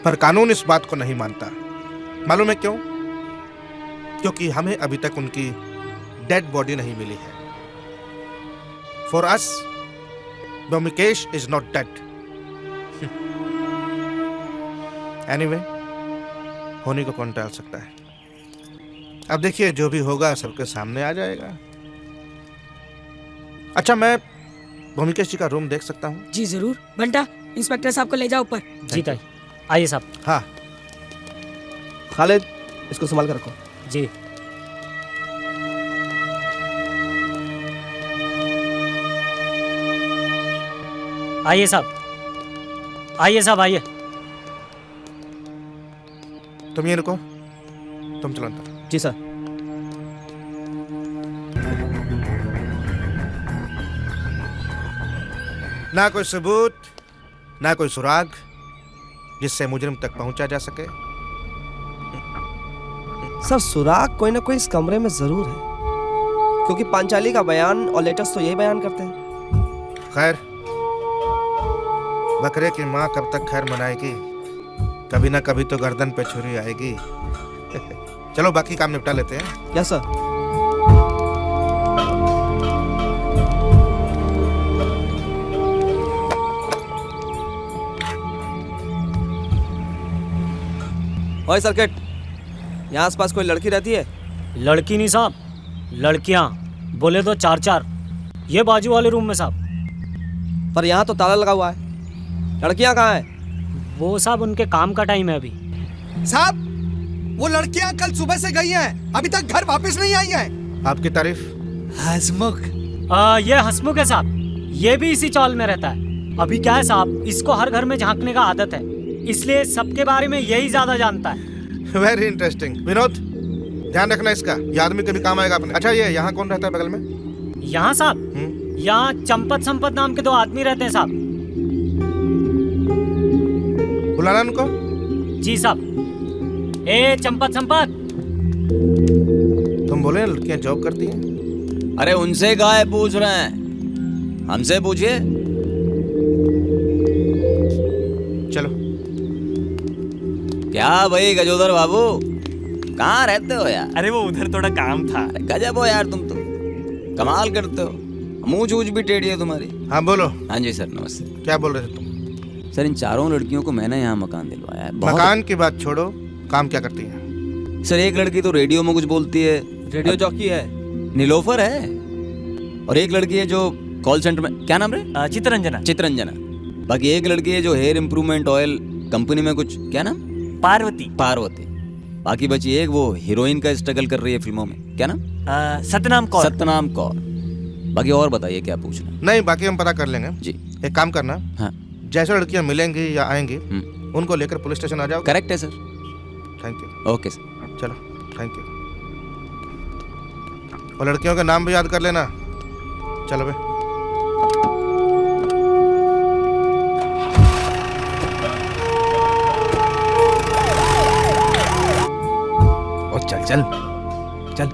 पर कानून इस बात को नहीं मानता। मालूम है क्यों? क्योंकि हमें अभी तक उनकी डेड बॉडी नहीं मिली है। For us Byomkesh is not dead. Anyway, होने को कौन टाल सकता है। अब देखिए, जो भी होगा सबके सामने आ जाएगा। अच्छा, मैं ब्योमकेश जी का रूम देख सकता हूँ? जी जरूर। बंटा, इंस्पेक्टर साहब को ले जाओ ऊपर। जी ताई, आइए साहब। हाँ खालिद, इसको संभाल कर रखो। जी। आइए साहब, आइए साहब, आइए। तुम ये रुको, तुम चलो अंदर। जी सर। ना कोई सबूत, ना कोई सुराग जिससे मुजरिम तक पहुंचा जा सके। सर, सुराग कोई ना कोई इस कमरे में जरूर है, क्योंकि पांचाली का बयान और लेटेस्ट तो यही बयान करते हैं। खैर, बकरे की माँ कब तक खैर मनाएगी? कभी ना कभी तो गर्दन पे छुरी आएगी। चलो बाकी काम निपटा लेते हैं। Yes sir. ओए सर्किट, यहाँ आसपास कोई लड़की रहती है? लड़की नहीं साहब, लड़कियाँ। बोले तो 4-4। ये बाजू वाले रूम में साहब। पर यहाँ तो ताला लगा हुआ है। लड़कियाँ कहाँ हैं? वो साहब उनके काम का टाइम है अभी। साहब, वो लड़कियां कल सुबह से गई हैं, अभी तक घर वापस नहीं आई हैं। आपकी तारीफ? हसमुख। ये हसमुख है साहब, ये भी इसी चौल में रहता है। अभी क्या है साहब, इसको हर घर में झांकने का आदत है, इसलिए सबके बारे में यही ज्यादा जानता है। Very interesting. विनोद, ध्यान रखना इसका, ये आदमी कभी काम आएगा अपने। अच्छा, ये यहाँ कौन रहता है बगल में? यहाँ साहब, यहाँ चंपत संपत नाम के 2 आदमी रहते हैं साहब। बुलाना उनको। जी साहब। ए चंपत संपत। तुम बोले लड़कियां जॉब करती हैं? अरे उनसे काहे पूछ रहे हैं, हमसे पूछिए। चलो। क्या भाई गजोदर बाबू, कहाँ रहते हो यार? अरे वो उधर थोड़ा काम था। अरे गजब हो यार, तुम तो कमाल करते हो। मूंछ ऊंच भी टेढ़ी है तुम्हारी। हाँ बोलो। हाँ जी सर, नमस्ते। क्या बोल रहे थे तुम? सर, इन 4 लड़कियों को मैंने यहाँ मकान दिलवाया है। मकान की बात छोड़ो, काम क्या करती है? सर, एक लड़की तो रेडियो में कुछ बोलती है, रेडियो जॉकी है, नीलोफर है। और एक लड़की है जो कॉल सेंटर में, क्या नाम है? चित्रंजना। चित्रंजना। बाकी एक लड़की है जो हेयर इंप्रूवमेंट ऑयल कंपनी में कुछ, क्या नाम? पार्वती। पार्वती। बाकी बची एक, वो हीरोइन का स्ट्रगल कर रही है फिल्मों में, क्या नाम? सतनाम कौर। सतनाम कौर। बाकी और बताइए, क्या पूछना? नहीं, बाकी हम पता कर लेंगे जी। एक काम करना, हाँ, जैसे लड़कियां मिलेंगी या आएंगी उनको लेकर पुलिस स्टेशन आ जाओ। करेक्ट है sir. Thank you. Okay sir. चलो, थैंक यू। और लड़कियों के नाम भी याद कर लेना। चलो बे। और चल चल चल।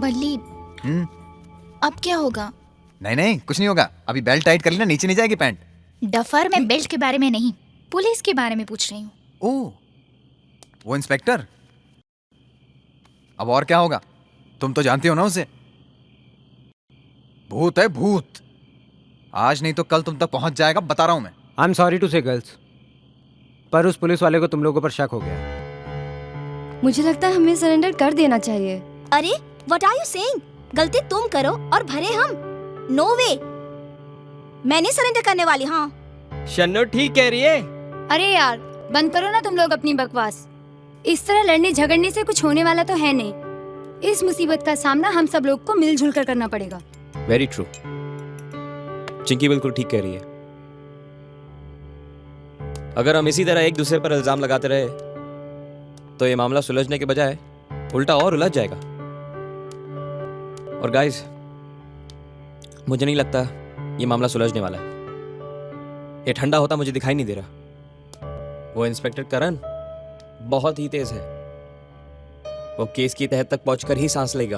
बल्ली, अब क्या होगा? नहीं नहीं, कुछ नहीं होगा। अभी बेल्ट टाइट कर लेना, नीचे नहीं जाएगी पैंट। डफर, मैं बेल्ट के बारे में नहीं, पुलिस के बारे में पूछ रही हूँ। ओह, वो इंस्पेक्टर? अब और क्या होगा? तुम तो जानती हो ना उसे। भूत है भूत। आज नहीं तो कल तुम तक पहुंच जाएगा, बता रहा हूं मैं। आई एम सॉरी टू से गर्ल्स, पर उस पुलिस वाले को तुम लोगों पर शक हो गया। मुझे लगता है हमें सरेंडर कर देना चाहिए। अरे व्हाट आर यू सेइंग? गलती तुम करो और भरे हम? नो वे, मैं नहीं सरेंडर करने वाली। हाँ शन्नो ठीक कह रही है। अरे यार बंद करो ना तुम लोग अपनी बकवास। इस तरह लड़ने झगड़ने से कुछ होने वाला तो है नहीं। इस मुसीबत का सामना हम सब लोग को मिलजुल कर करना पड़ेगा। वेरी ट्रू, चिंकी बिल्कुल ठीक कह रही है। अगर हम इसी तरह एक दूसरे पर इल्जाम लगाते रहे तो ये मामला सुलझने के बजाय उल्टा और उलझ जाएगा। और गाइस, मुझे नहीं लगता ये मामला सुलझने वाला है। ये ठंडा होता मुझे दिखाई नहीं दे रहा। वो इंस्पेक्टर करण बहुत ही तेज है। वो केस की तह तक पहुंचकर ही सांस लेगा।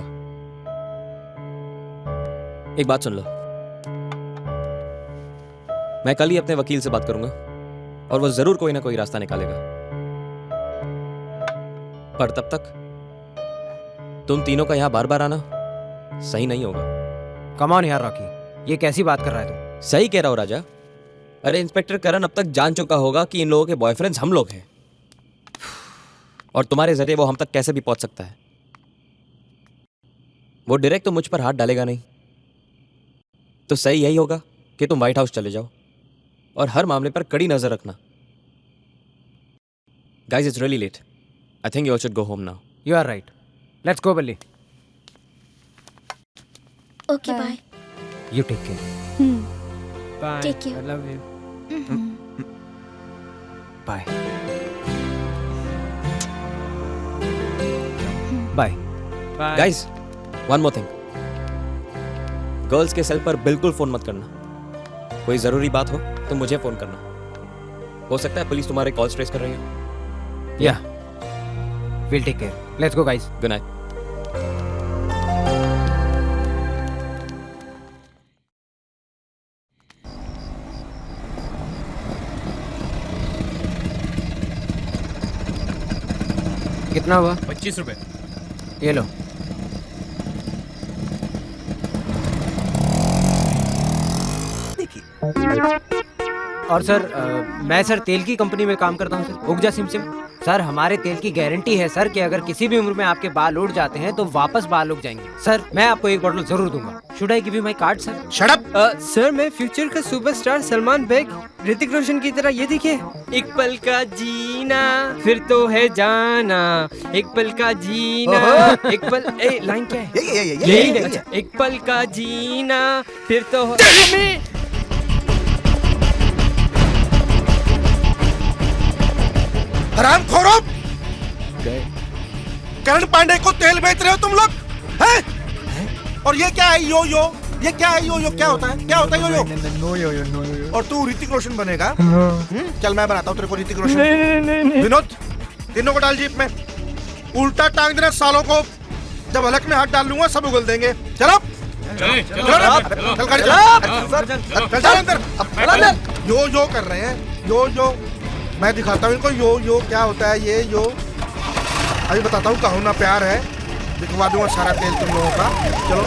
एक बात सुन लो, मैं कल ही अपने वकील से बात करूंगा और वो जरूर कोई ना कोई रास्ता निकालेगा। पर तब तक तुम तीनों का यहां बार बार आना सही नहीं होगा। कम ऑन यार रॉकी, ये कैसी बात कर रहा है तू? सही कह रहा हो राजा। अरे इंस्पेक्टर करण अब तक जान चुका होगा कि इन लोगों के बॉयफ्रेंड्स हम लोग हैं, और तुम्हारे जरिए वो हम तक कैसे भी पहुंच सकता है। वो डायरेक्ट तो मुझ पर हाथ डालेगा नहीं। तो सही यही होगा कि तुम व्हाइट हाउस चले जाओ और हर मामले पर कड़ी नजर रखना। Guys, it's really late. I think you all should go home now. You are right, let's go Balli. Okay bye. You take care. Bye. Take care. I love you. Bye bye. Guys, one more thing, girls के cell पर बिल्कुल phone मत करना। कोई जरूरी बात हो तो मुझे फोन करना। हो सकता है पुलिस तुम्हारे कॉल्स ट्रेस कर रही हो। या will take care. Let's go guys. Good night. कितना हुआ? 25 रुपए। ये लो। और सर मैं सर तेल की कंपनी में काम करता हूँ सर, उगजा सिमसिम। सर हमारे तेल की गारंटी है सर कि अगर किसी भी उम्र में आपके बाल उड़ जाते हैं तो वापस बाल उग जाएंगे। सर मैं आपको एक बॉटल जरूर दूंगा। Should I give you my card sir? Shut up. Sir मैं फ्यूचर का सुपरस्टार सलमान बेग, ऋतिक रोशन की तरह। ये देखिए, एक पल का जीना फिर तो है जाना, एक पल का जीना एक पल। ए लाइन क्या है? यही है। अच्छा, एक पल का जीना फिर तो हरामखोरों! करण पांडे को तेल बेच रहे हो तुम लोग हैं? और ये क्या है यो यो? ये क्या है यो यो? क्या होता है? क्या होता है यो यो? नो यो यो नो यो। और तू ऋतिक रोशन बनेगा? चल मैं बनाता हूँ तेरे को ऋतिक रोशन। नहीं। विनोद, तीनों को डाल जीप में। उल्टा टांग देना सालों को। जब हलक में हाथ डाल लूंगा सब उगल देंगे। चलो यो यो कर रहे हैं। यो यो मैं दिखाता हूँ इनको। यो यो क्या होता है? ये यो अभी बताता हूँ। कहूँ ना प्यार है, दिखवा दूंगा सारा तेल तुम लोगों का। चलो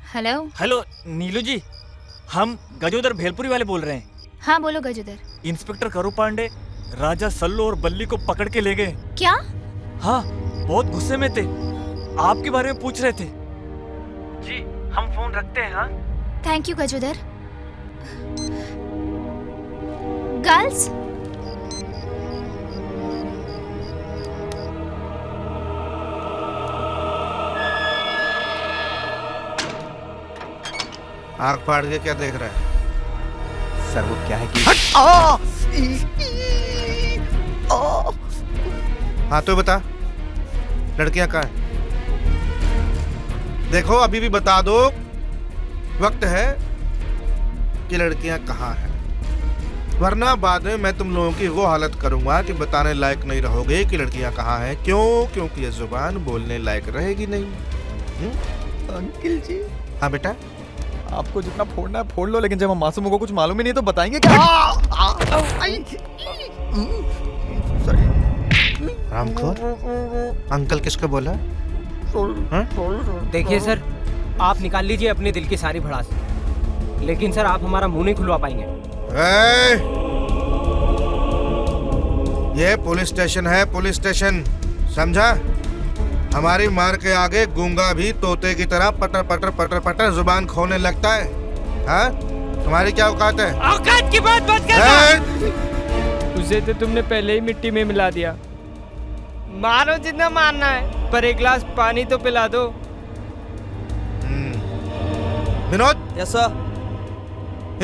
हेलो। हेलो नीलू जी, हम गजोदर भेलपुरी वाले बोल रहे हैं। हाँ बोलो गजोदर। इंस्पेक्टर करू पांडे राजा सल्लू और बल्ली को पकड़ के ले गए। क्या? हाँ, बहुत गुस्से में थे, आपके बारे में पूछ रहे थे। जी हम फोन रखते हैं। हाँ थैंक यू गजोदर। गर्ल्स, आग फाड़ के क्या देख रहा है? सर वो क्या है कि हाँ तो बता, लड़कियां कहाँ हैं? देखो अभी भी बता दो, वक्त है। कि लड़कियां कहाँ हैं, वरना बाद में मैं तुम लोगों की वो हालत करूंगा कि बताने लायक नहीं रहोगे कि लड़कियां कहाँ हैं। क्यों? क्योंकि ये जुबान बोलने लायक रहेगी नहीं। अंकल जी। हाँ बेटा, आपको जितना फोड़ना है फोड़ लो, लेकिन जब हम मासूमों को कुछ मालूम ही नहीं तो बताएंगे क्या? रामखोर, अंकल किसको बोला? देखिए सर, आप निकाल लीजिए अपने दिल की सारी भड़ास, लेकिन सर आप हमारा मुंह नहीं खुलवा पाएंगे। ये पुलिस स्टेशन है, पुलिस स्टेशन, समझा? हमारी मार के आगे गूंगा भी तोते की तरह पटर पटर पटर पटर जुबान खोलने लगता है। हाँ? तुम्हारी क्या औकात है? औकात की बात मत करना। उसे तो तुमने पहले ही मिट्टी में मिला दिया। मारो जितना मारना है, पर एक गिलास पानी तो पिला दो। विनोद। Yes sir.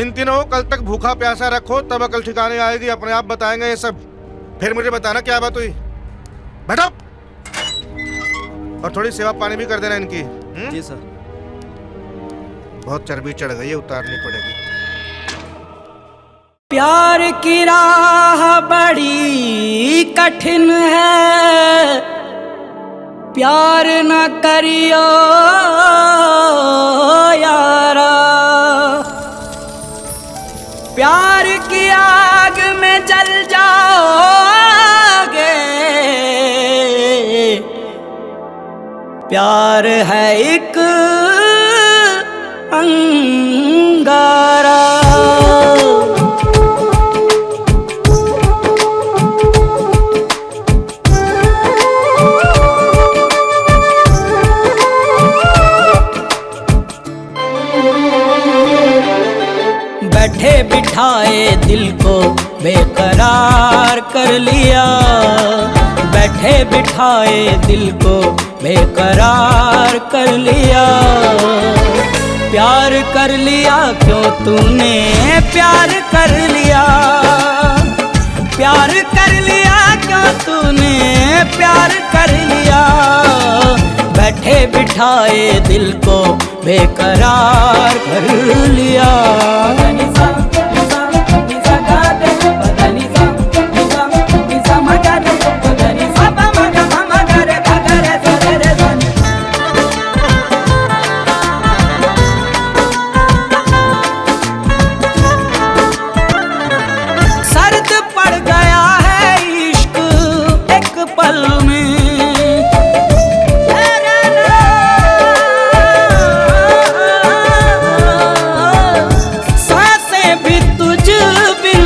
इन तीनों को कल तक भूखा प्यासा रखो, तब अकल ठिकाने आएगी, अपने आप बताएंगे ये सब। फिर मुझे बताना क्या बात हुई। बैठो। और थोड़ी सेवा पानी भी कर देना इनकी। जी सर। बहुत चर्बी चढ़ गई है, उतारनी पड़ेगी। प्यार की राह बड़ी कठिन है, प्यार न करियो यारा, प्यार की आग में जल जाओगे, प्यार है एक अंगारा। बैठे बिठाए दिल को बेकरार कर लिया, बैठे बिठाए दिल को बेकरार कर लिया। प्यार कर लिया क्यों तूने प्यार कर लिया, प्यार कर लिया क्यों तूने प्यार कर लिया। बैठे बिठाए दिल को बेकरार कर लिया। सर्द पड़ गया है इश्क एक पल में, सांसें भी तुझ बिन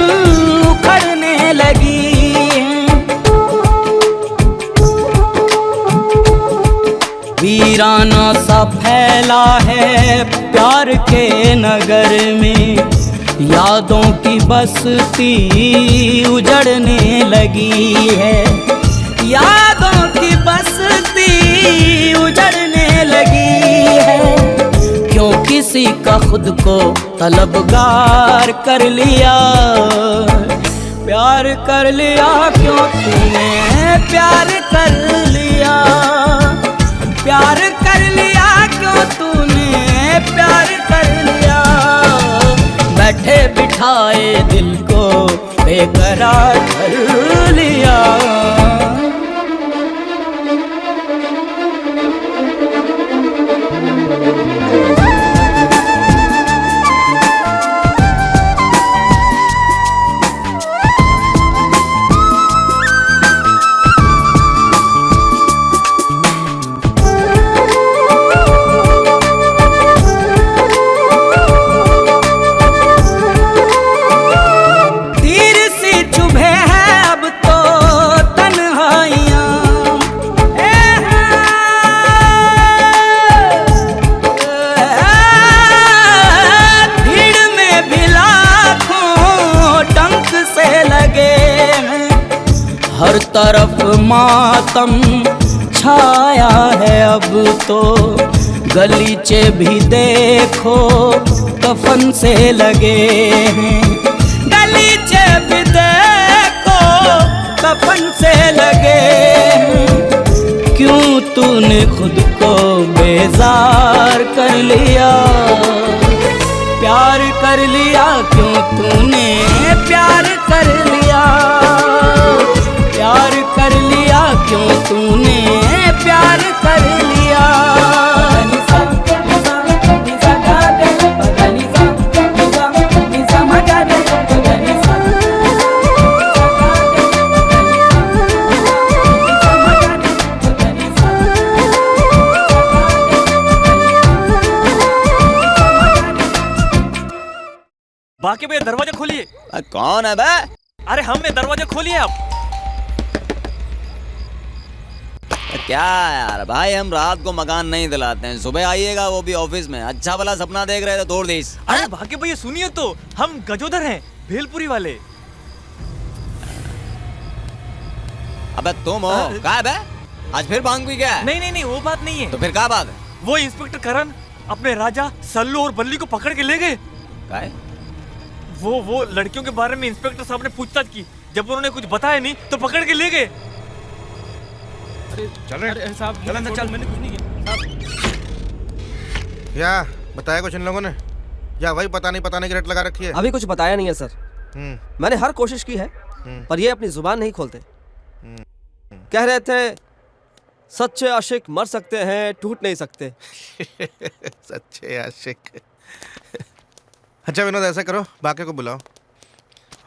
उखड़ने लगी। वीराना सा फैला है प्यार के नगर में, यादों की बस्ती उजड़ने लगी है, यादों की बस्ती उजड़ने लगी है। क्यों किसी का खुद को तलबगार कर लिया, प्यार कर लिया क्यों तूने प्यार कर लिया, प्यार कर लिया क्यों तूने प्यार कर लिया। बैठे बिठाए दिल को बेकरार कर लिया। हर तरफ मातम छाया है अब तो, गलीचे भी देखो कफन से लगे हैं, गलीचे भी देखो कफन से लगे हैं। क्यों तूने खुद को बेजार कर लिया, प्यार कर लिया क्यों तूने प्यार कर लिया, प्यार कर लिया क्यों तूने प्यार कर लिया। बाकी भैया दरवाजा खोलिए। कौन है बे? अरे हमने दरवाजा खोलिए आप। क्या यार भाई, हम रात को मकान नहीं दिलाते हैं, सुबह आइएगा वो भी ऑफिस में। अच्छा भला सपना देख रहे थे तोड़ दीस। अरे भाग्य भैया सुनिए तो, हम गजोदर हैं, भेलपुरी वाले। अबे तुम हो? क्या है बे? आज फिर भांग पी गया? नहीं नहीं वो बात नहीं है। तो फिर क्या बात है? वो इंस्पेक्टर करण अपने राजा सल्लू और बल्ली को पकड़ के ले गए। क्या है? वो लड़कियों के बारे में इंस्पेक्टर साहब ने पूछताछ की, जब उन्होंने कुछ बताया नहीं तो पकड़ के ले गए। चल रहे साहब चल, मैंने कुछ नहीं किया। क्या बताया कुछ इन लोगों ने, या वही बताने की रट लगा रखी है? अभी कुछ बताया नहीं है सर। मैंने हर कोशिश की है पर ये अपनी जुबान नहीं खोलते। कह रहे थे सच्चे आशिक मर सकते हैं, टूट नहीं सकते। सच्चे आशिक। अच्छा विनोद, ऐसा करो बाकी को बुलाओ,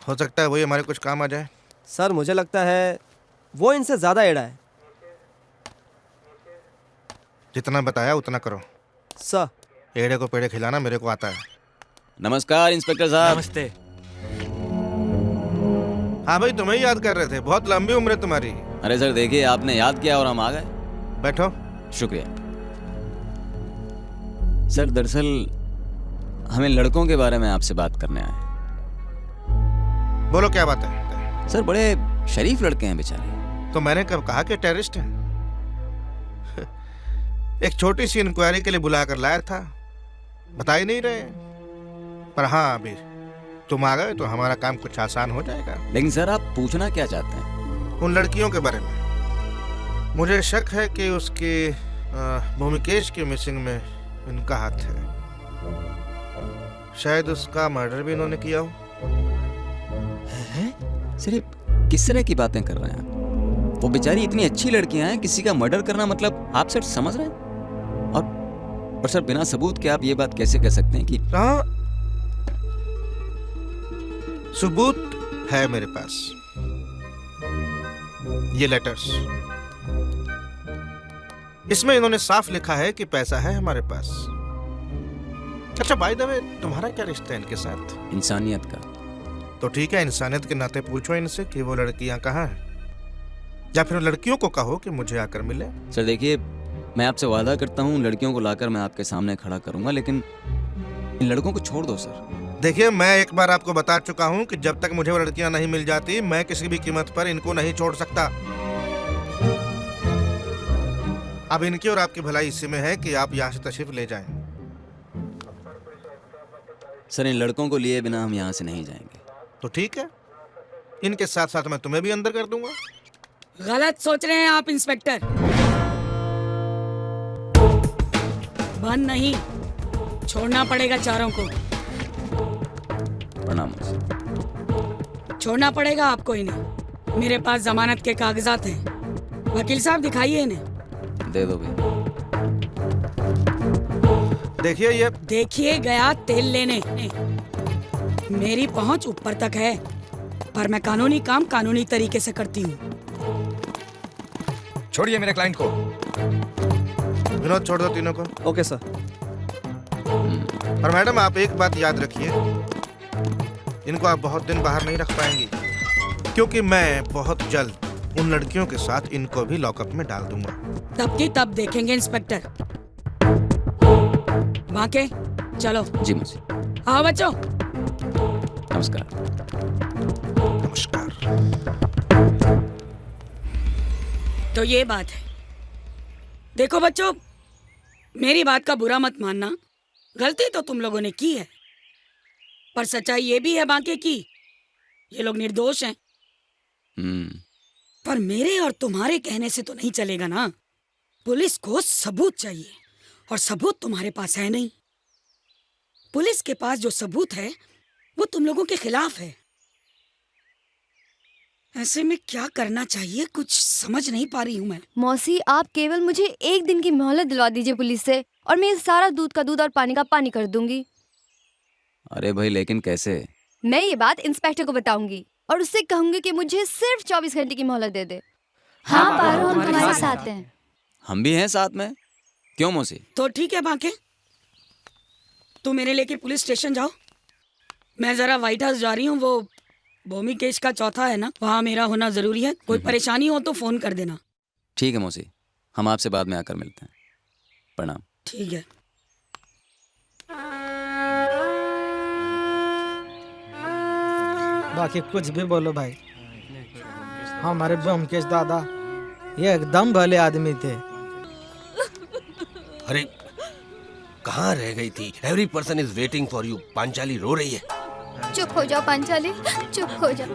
हो सकता है वही हमारे कुछ काम आ जाए। सर मुझे लगता है वो इनसे ज्यादा एड़ा है। जितना बताया उतना करो सर। एड़े को पेड़े खिलाना मेरे को आता है। नमस्कार इंस्पेक्टर साहब। नमस्ते। हाँ भाई, तुम्हें ही याद कर रहे थे, बहुत लंबी उम्र है तुम्हारी। अरे सर देखिए, आपने याद किया और हम आ गए। बैठो। शुक्रिया सर। दरअसल हमें लड़कों के बारे में आपसे बात करने आए। बोलो क्या बात है? सर बड़े शरीफ लड़के हैं बेचारे। तो मैंने कब कहा कि टेररिस्ट हैं? एक छोटी सी इंक्वायरी के लिए बुला कर लाया था, बता ही नहीं रहे। पर हाँ, अभी तुम आ गए तो हमारा काम कुछ आसान हो जाएगा। लेकिन सर आप पूछना क्या चाहते हैं? उन लड़कियों के बारे में मुझे शक है कि उसकी भूमिकेश की मिसिंग में इनका हाथ है। शायद उसका मर्डर भी इन्होंने किया हो। सर ये किस तरह की बातें कर रहे हैं आप? वो बेचारी इतनी अच्छी लड़कियां हैं, किसी का मर्डर करना मतलब आप सर समझ रहे हैं? और सर बिना सबूत के आप ये बात कैसे कह सकते हैं कि सबूत है मेरे पास, ये लेटर्स। इसमें इन्होंने साफ लिखा है कि पैसा है हमारे पास। अच्छा बाय द वे, तुम्हारा क्या रिश्ता है इनके साथ? इंसानियत का। तो ठीक है, इंसानियत के नाते पूछो इनसे कि वो लड़कियां कहाँ हैं, या फिर लड़कियों को कहो कि मुझे आकर मिले। सर देखिए, मैं आपसे वादा करता हूँ लड़कियों को लाकर मैं आपके सामने खड़ा करूंगा, लेकिन इन लड़कों को छोड़ दो सर। देखिए, मैं एक बार आपको बता चुका हूँ कि जब तक मुझे वो लड़कियां नहीं मिल जाती, मैं किसी भी कीमत पर इनको नहीं छोड़ सकता। अब इनकी और आपकी भलाई इसी में है कि आप यहाँ से तशरीफ ले जाएं। सर इन लड़कों को लिए बिना हम यहाँ से नहीं जाएंगे। तो ठीक है, इनके साथ साथ मैं तुम्हें भी अंदर कर दूंगा। गलत सोच रहे हैं आप इंस्पेक्टर। बंद नहीं, छोड़ना पड़ेगा चारों को। प्रणाम। छोड़ना पड़ेगा आपको इन्हें। मेरे पास जमानत के कागजात हैं। वकील साहब दिखाइए इन्हें। दे दो भी। देखिए ये देखिए गया तेल लेने। मेरी पहुंच ऊपर तक है, पर मैं कानूनी काम कानूनी तरीके से करती हूँ। छोड़िए मेरे क्लाइंट को। विनोद छोड़ दो तीनों को। Okay sir. और मैडम आप एक बात याद रखिए, इनको आप बहुत दिन बाहर नहीं रख पाएंगी, क्योंकि मैं बहुत जल्द उन लड़कियों के साथ इनको भी लॉकअप में डाल दूंगा। तब की तब देखेंगे इंस्पेक्टर। बाके चलो। जी मुझे। आओ बच्चों। नमस्कार। नमस्कार। तो ये बात है। देखो बच्चों, मेरी बात का बुरा मत मानना, गलती तो तुम लोगों ने की है, पर सच्चाई ये भी है बाके की ये लोग निर्दोष हैं। पर मेरे और तुम्हारे कहने से तो नहीं चलेगा ना। पुलिस को सबूत चाहिए, और सबूत तुम्हारे पास है नहीं। पुलिस के पास जो सबूत है वो तुम लोगों के खिलाफ है। ऐसे में क्या करना चाहिए कुछ समझ नहीं पा रही हूँ मैं। मौसी, आप केवल मुझे 1 दिन की मोहलत दिलवा दीजिए पुलिस से, और मैं सारा दूध का दूध और पानी का पानी कर दूंगी। अरे भाई लेकिन कैसे? मैं ये बात इंस्पेक्टर को बताऊंगी और उससे कहूंगी कि मुझे सिर्फ 24 घंटे की मोहलत दे दे। हाँ पारो, हम तुम्हारे साथ हैं। हम भी हैं साथ में। क्यों मौसी? तो ठीक है बांके, तू मेरे लेके पुलिस स्टेशन जाओ। मैं जरा व्हाइट हाउस जा रही हूँ, वो भूमि केस का चौथा है ना, वहाँ मेरा होना जरूरी है। कोई परेशानी हो तो फोन कर देना। ठीक है मौसी, हम आपसे बाद में आकर मिलते हैं। प्रणाम। ठीक है। बाकी कुछ भी बोलो भाई, हमारे ब्योमकेश दादा ये एकदम भले आदमी थे। अरे कहाँ रह गई थी? Every person is waiting for you. Panchali रो रही है। चुप हो जाओ पांचाली, चुप हो जाओ।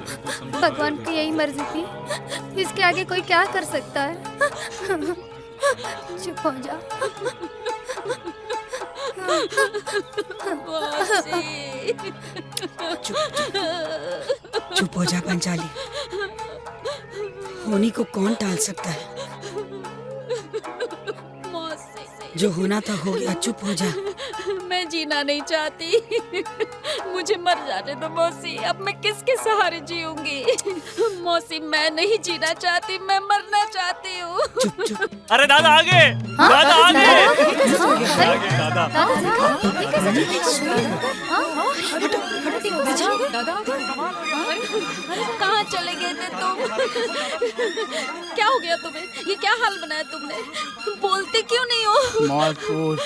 भगवान की यही मर्जी थी, इसके आगे कोई क्या कर सकता है। चुप हो जाओ। चुप हो जा पांचाली, होनी को कौन टाल सकता है। जो होना था हो गया, चुप हो जा। मैं जीना नहीं चाहती, मुझे मर जाने दो मौसी। अब मैं किसके सहारे जीऊंगी? मौसी मैं नहीं जीना चाहती, मैं मरना चाहती हूँ। अरे दादा आगे, दादा आगे, दादा। कहाँ चले गए थे तुम? क्या हो गया तुम्हें? ये क्या हाल बनाया तुमने? बोलते क्यों नहीं हो? मालपूस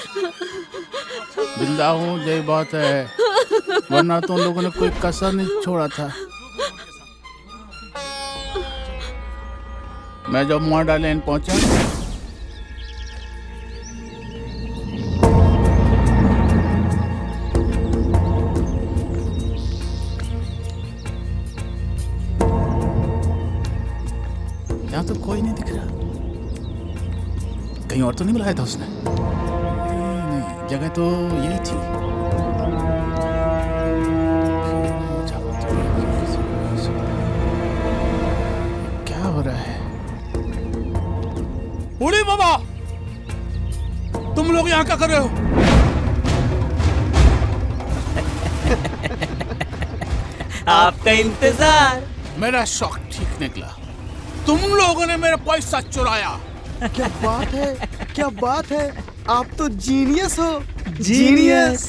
जिंदा हूँ, यही बात है, वरना तुम लोगों ने कोई कसर नहीं छोड़ा था। मैं जब मोहाडा लेन पहुंचा यहाँ तो कोई नहीं दिख रहा। कहीं और तो नहीं बुलाया था उसने? नहीं, जगह तो यही थी। क्या हो रहा है? बूढ़ी बाबा, तुम लोग यहाँ क्या कर रहे हो? आपका इंतजार। मेरा शौक ठीक निकला। तुम लोगों ने मेरा पैसा चुराया। क्या बात है, क्या बात है, आप तो जीनियस हो, जीनियस।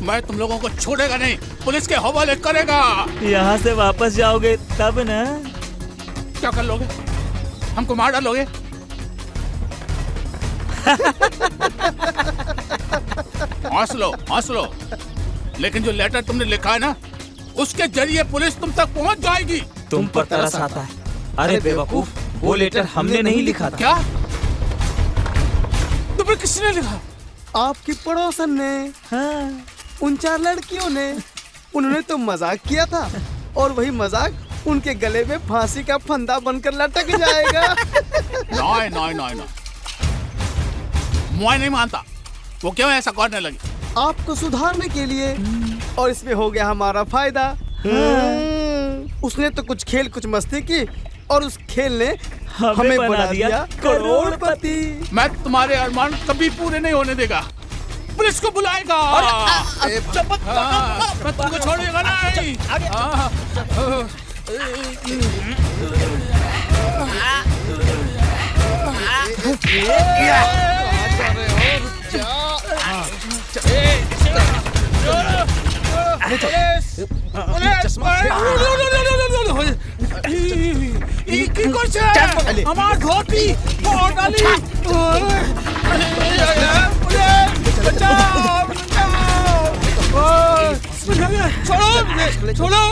मैं तुम लोगों को छोड़ेगा नहीं, पुलिस के हवाले करेगा। यहाँ से वापस जाओगे तब ना? क्या कर लोगे? हमको मार डालोगे? हंस लो, हंस लो, लेकिन जो लेटर तुमने लिखा है ना, उसके जरिए पुलिस तुम तक पहुंच जाएगी। तुम पर तरस आता है। अरे बेवकूफ, वो लेटर हमने नहीं लिखा था। क्या? तुम्हें किसने लिखा? आपकी पड़ोसन ने। हाँ। उन 4 लड़कियों ने। उन्होंने तो मजाक किया था, और वही मजाक उनके गले में फांसी का फंदा बनकर लटक जाएगा। नहीं नहीं नहीं नहीं, मैं नहीं मानता। वो क्यों ऐसा करने लगी? आपको सुधारने के लिए, और इसमें हो गया हमारा फायदा। उसने तो कुछ खेल कुछ मस्ती की, और उस खेल ने हमें बना दिया करोड़पति। मैं तुम्हारे अरमान कभी पूरे नहीं होने देगा। पुलिस को बुलाएगा। मैं तुमको छोड़ेगा नहीं। আমার ধোতি ডালি छोड़ो छोड़ो,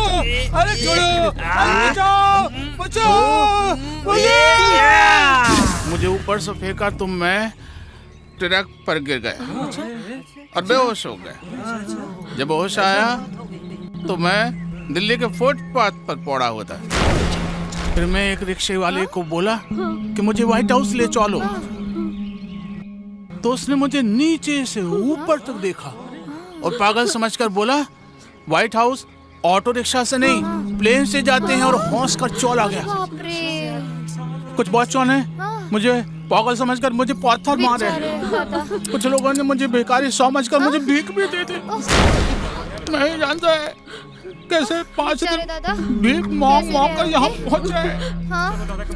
अरे छोड़ो, बचाओ बचाओ। मुझे ऊपर से फेंका तो मैं ट्रक पर गिर गया और बेहोश हो गया। जब होश आया तो मैं दिल्ली के फुटपाथ पर पड़ा हुआ था। फिर मैं एक रिक्शे वाले को बोला कि मुझे व्हाइट हाउस ले चलो, तो उसने मुझे नीचे से ऊपर तक देखा और पागल समझकर बोला व्हाइट हाउस ऑटो रिक्शा से नहीं प्लेन से जाते हैं और हौस कर चौल आ गया। कुछ बच्चों ने मुझे पागल समझकर मुझे पत्थर मारे। कुछ लोगों ने मुझे भिखारी समझकर मुझे भीख भी दे दी। नहीं जानता है कैसे 5 दिन भीख मांग मांग कर यहाँ पहुँच गए।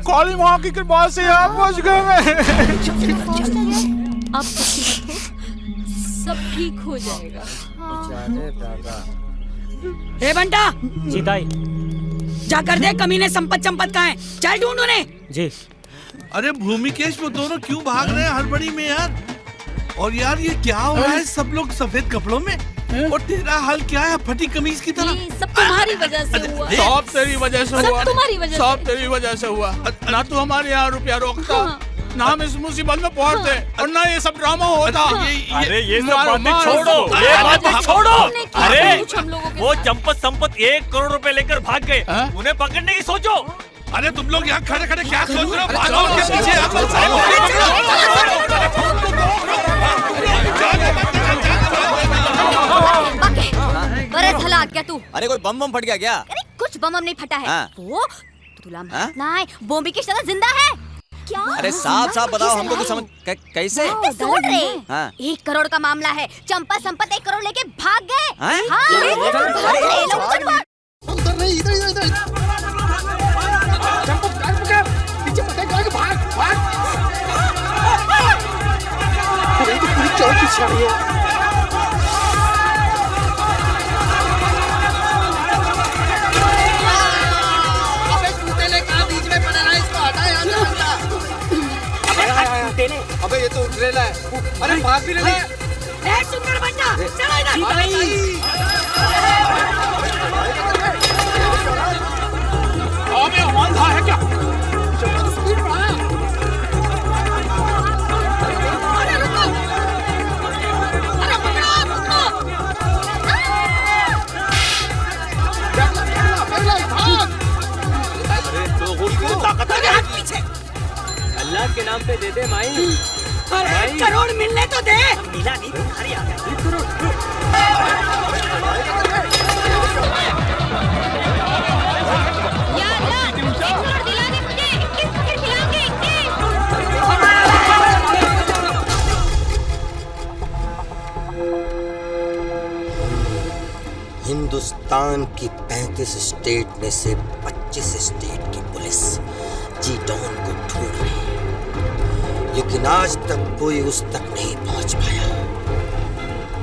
काली माँ की कृपा से यहाँ पहुँच गए मैं। अब सब ठीक हो जाएगा। हे बंटा जी दाई। जाकर देख कमीने संपत कहाँ है, चल ढूंढ उन्हें। जी। अरे भूमिकेश वो दोनों क्यों भाग रहे हैं हड़बड़ी में यार? और यार ये क्या हो रहा है? सब लोग सफेद कपड़ों में और तेरा हाल क्या है फटी कमीज की तरह? सब तुम्हारी वजह से हुआ। सब तेरी वजह से हुआ। सब तुम्हारी वजह से। सब तेरी वजह से हुआ। ना तू हमारे यहाँ रुपया रोकता, ना हम इस मुसीबत में पहुंचते और ना ये सब ड्रामा होता। अरे ये सब बातें छोड़ो, ये बातें छोड़ो। अरे वो चंपत संपत 1 करोड़ रुपए लेकर भाग गए, उन्हें पकड़ने की सोचो। अरे तुम लोग यहाँ खड़े खड़े क्या सोच रहे हो? भागो उनके पीछे। बरस हला क्या तू? अरे कोई बम बम फट गया क्या? अरे कुछ बम नहीं फटा है। हाँ। वो तुला ना है, बॉम्बे की तरह जिंदा है। क्या? अरे साफ साफ बताओ हमको कुछ समझ कैसे? सुन रहे? हाँ। 1 करोड़ का मामला है। चंपा संपत 1 करोड़ लेके भाग गए। हाँ? उधर नहीं, इधर इधर इधर। चंपा पकड़ पीछे पकड़ भाग भाग। अरे तो पूरी चौक की छाड़ी है। अबे ये तो उठरेला है। अरे भाग भी ले ले। ए सुंदर बंटा, चलो इधर। अबे अंधा है क्या? स्पीड बढ़ा। अरे रुको। अरे पकड़ो, पकड़ो। अरे तो गुड़ ताकत है पीछे। अल्लाह के नाम पे दे दे माई। अरे 1 करोड़ मिलने तो दे। मिला नहीं, भिखारी आ गया। 1 करोड़। हिंदुस्तान की 35 स्टेट में से 25 स्टेट की पुलिस जी डॉन को ढूंढ रही है, लेकिन आज तक कोई उस तक नहीं पहुंच पाया।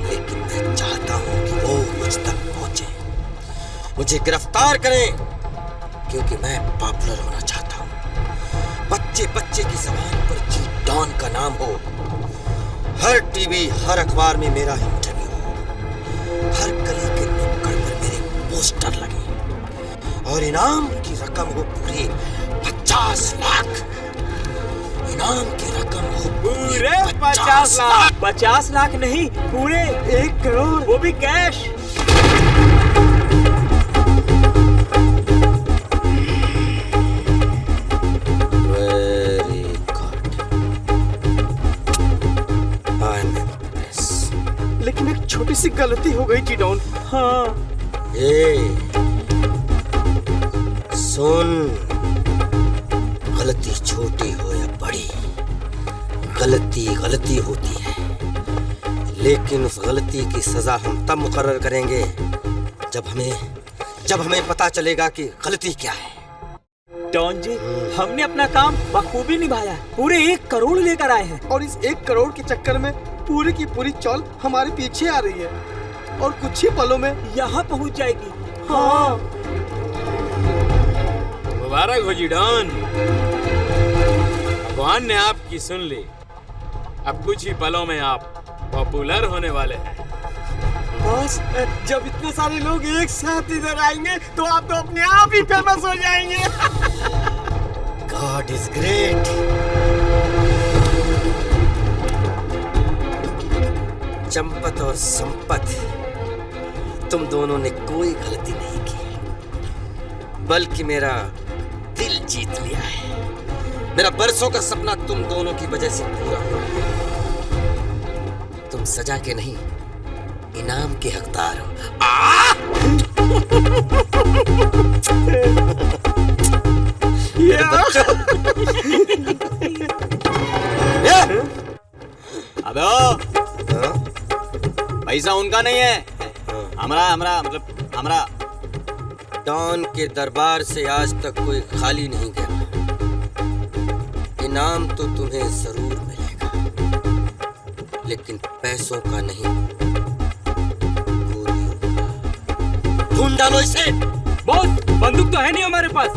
लेकिन मैं चाहता हूं कि वो मुझ तक पहुंचे, मुझे गिरफ्तार करें, क्योंकि मैं पॉपुलर होना चाहता हूं। बच्चे बच्चे की ज़बान पर जी डॉन का नाम हो, हर टीवी हर अखबार में मेरा इंटरव्यू हो, हर गली के नुक्कड़ पर मेरे पोस्टर लगे और इनाम की रकम हो पूरे 50 लाख। इनाम की रकम हो पूरे 50 लाख। 50 लाख नहीं, पूरे 1 करोड़, वो भी cash. Very good, I am impress. लेकिन एक छोटी सी गलती हो गई जी डॉन। हाँ। सुन, गलती छोटी हो या बड़ी, गलती गलती होती है, लेकिन उस गलती की सजा हम तब मुकर्रर करेंगे जब हमें पता चलेगा कि गलती क्या है। डॉन जी, हमने अपना काम बखूबी निभाया, पूरे 1 करोड़ लेकर आए हैं। और इस 1 करोड़ के चक्कर में पूरी की पूरी चौल हमारे पीछे आ रही है और कुछ ही पलों में यहाँ पहुँच जाएगी। हाँ। मुबारक हो जी डॉन, भगवान ने आपकी सुन ली। अब कुछ ही पलों में आप पॉपुलर होने वाले हैं। बॉस, जब इतने सारे लोग एक साथ इधर आएंगे तो आप तो अपने आप ही फेमस हो जाएंगे। God is great. चंपत और संपत, तुम दोनों ने कोई गलती नहीं की, बल्कि मेरा दिल जीत लिया है। मेरा बरसों का सपना तुम दोनों की वजह से पूरा हुआ है। तुम सजा के नहीं, इनाम के हकदार हो। अबे पैसा उनका नहीं है, हमरा मतलब हमरा। डॉन के दरबार से आज तक कोई खाली नहीं गया। इनाम तो तुम्हें जरूर मिलेगा, लेकिन पैसों का नहीं, गोलियों का। ढूंढ डालो इसे। बॉस, बंदूक तो है नहीं हमारे पास।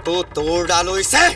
तो तोड़ डालो इसे।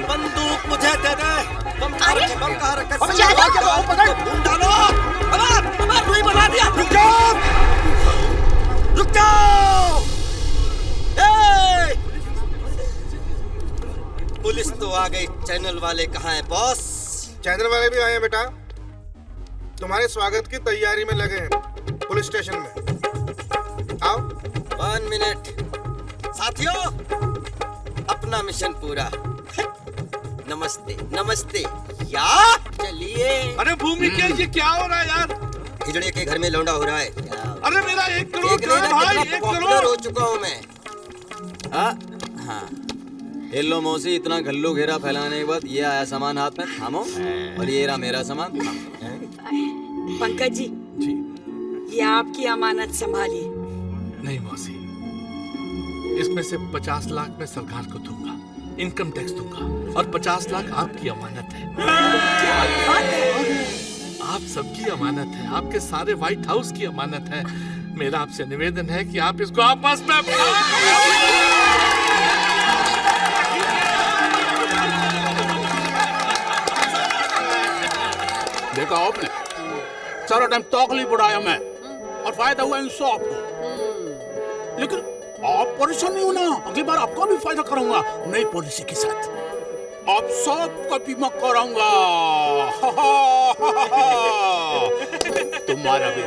बंदूक मुझे दे दे। तुम बम कहाँ रखे? ढूंढ डालो। हमार रुई बना दिया। रुक जाओ, रुक जाओ। पुलिस तो आ गई, चैनल वाले कहाँ हैं बॉस? चैनल वाले भी आए हैं बेटा, तुम्हारे स्वागत की तैयारी में लगे हैं पुलिस स्टेशन में। आओ। 1 मिनट साथियों, अपना मिशन पूरा। नमस्ते नमस्ते या चलिए। अरे भूमिकेश, ये क्या हो रहा है यार? हिजड़े के घर में लौंडा हो रहा है। अरे मेरा 1 करोड़ भाई, 1 करोड़ हो चुका हूँ मैं। हाँ, हेलो मौसी, इतना घल्लू घेरा फैलाने के बाद ये आया सामान हाथ में, थामो। और ये रहा मेरा सामान। पंकज जी, ये आपकी अमानत संभालिए। नहीं मौसी, इसमें से 50 लाख मैं सरकार को दूंगा, इनकम टैक्स दूंगा, और 50 लाख आपकी अमानत है। आप सबकी अमानत है, आपके सारे व्हाइट हाउस की अमानत है। मेरा आपसे निवेदन है कि आप इसको आपस में देखा आपने, सारा टाइम तकलीफ उड़ाया मैं, और फायदा हुआ इंसाफ को। लेकिन आप परेशान नहीं होना, अगली बार आपका भी फायदा करूंगा नई पॉलिसी के साथ। आप सबका बीमा कराऊंगा। तुम्हारा भी।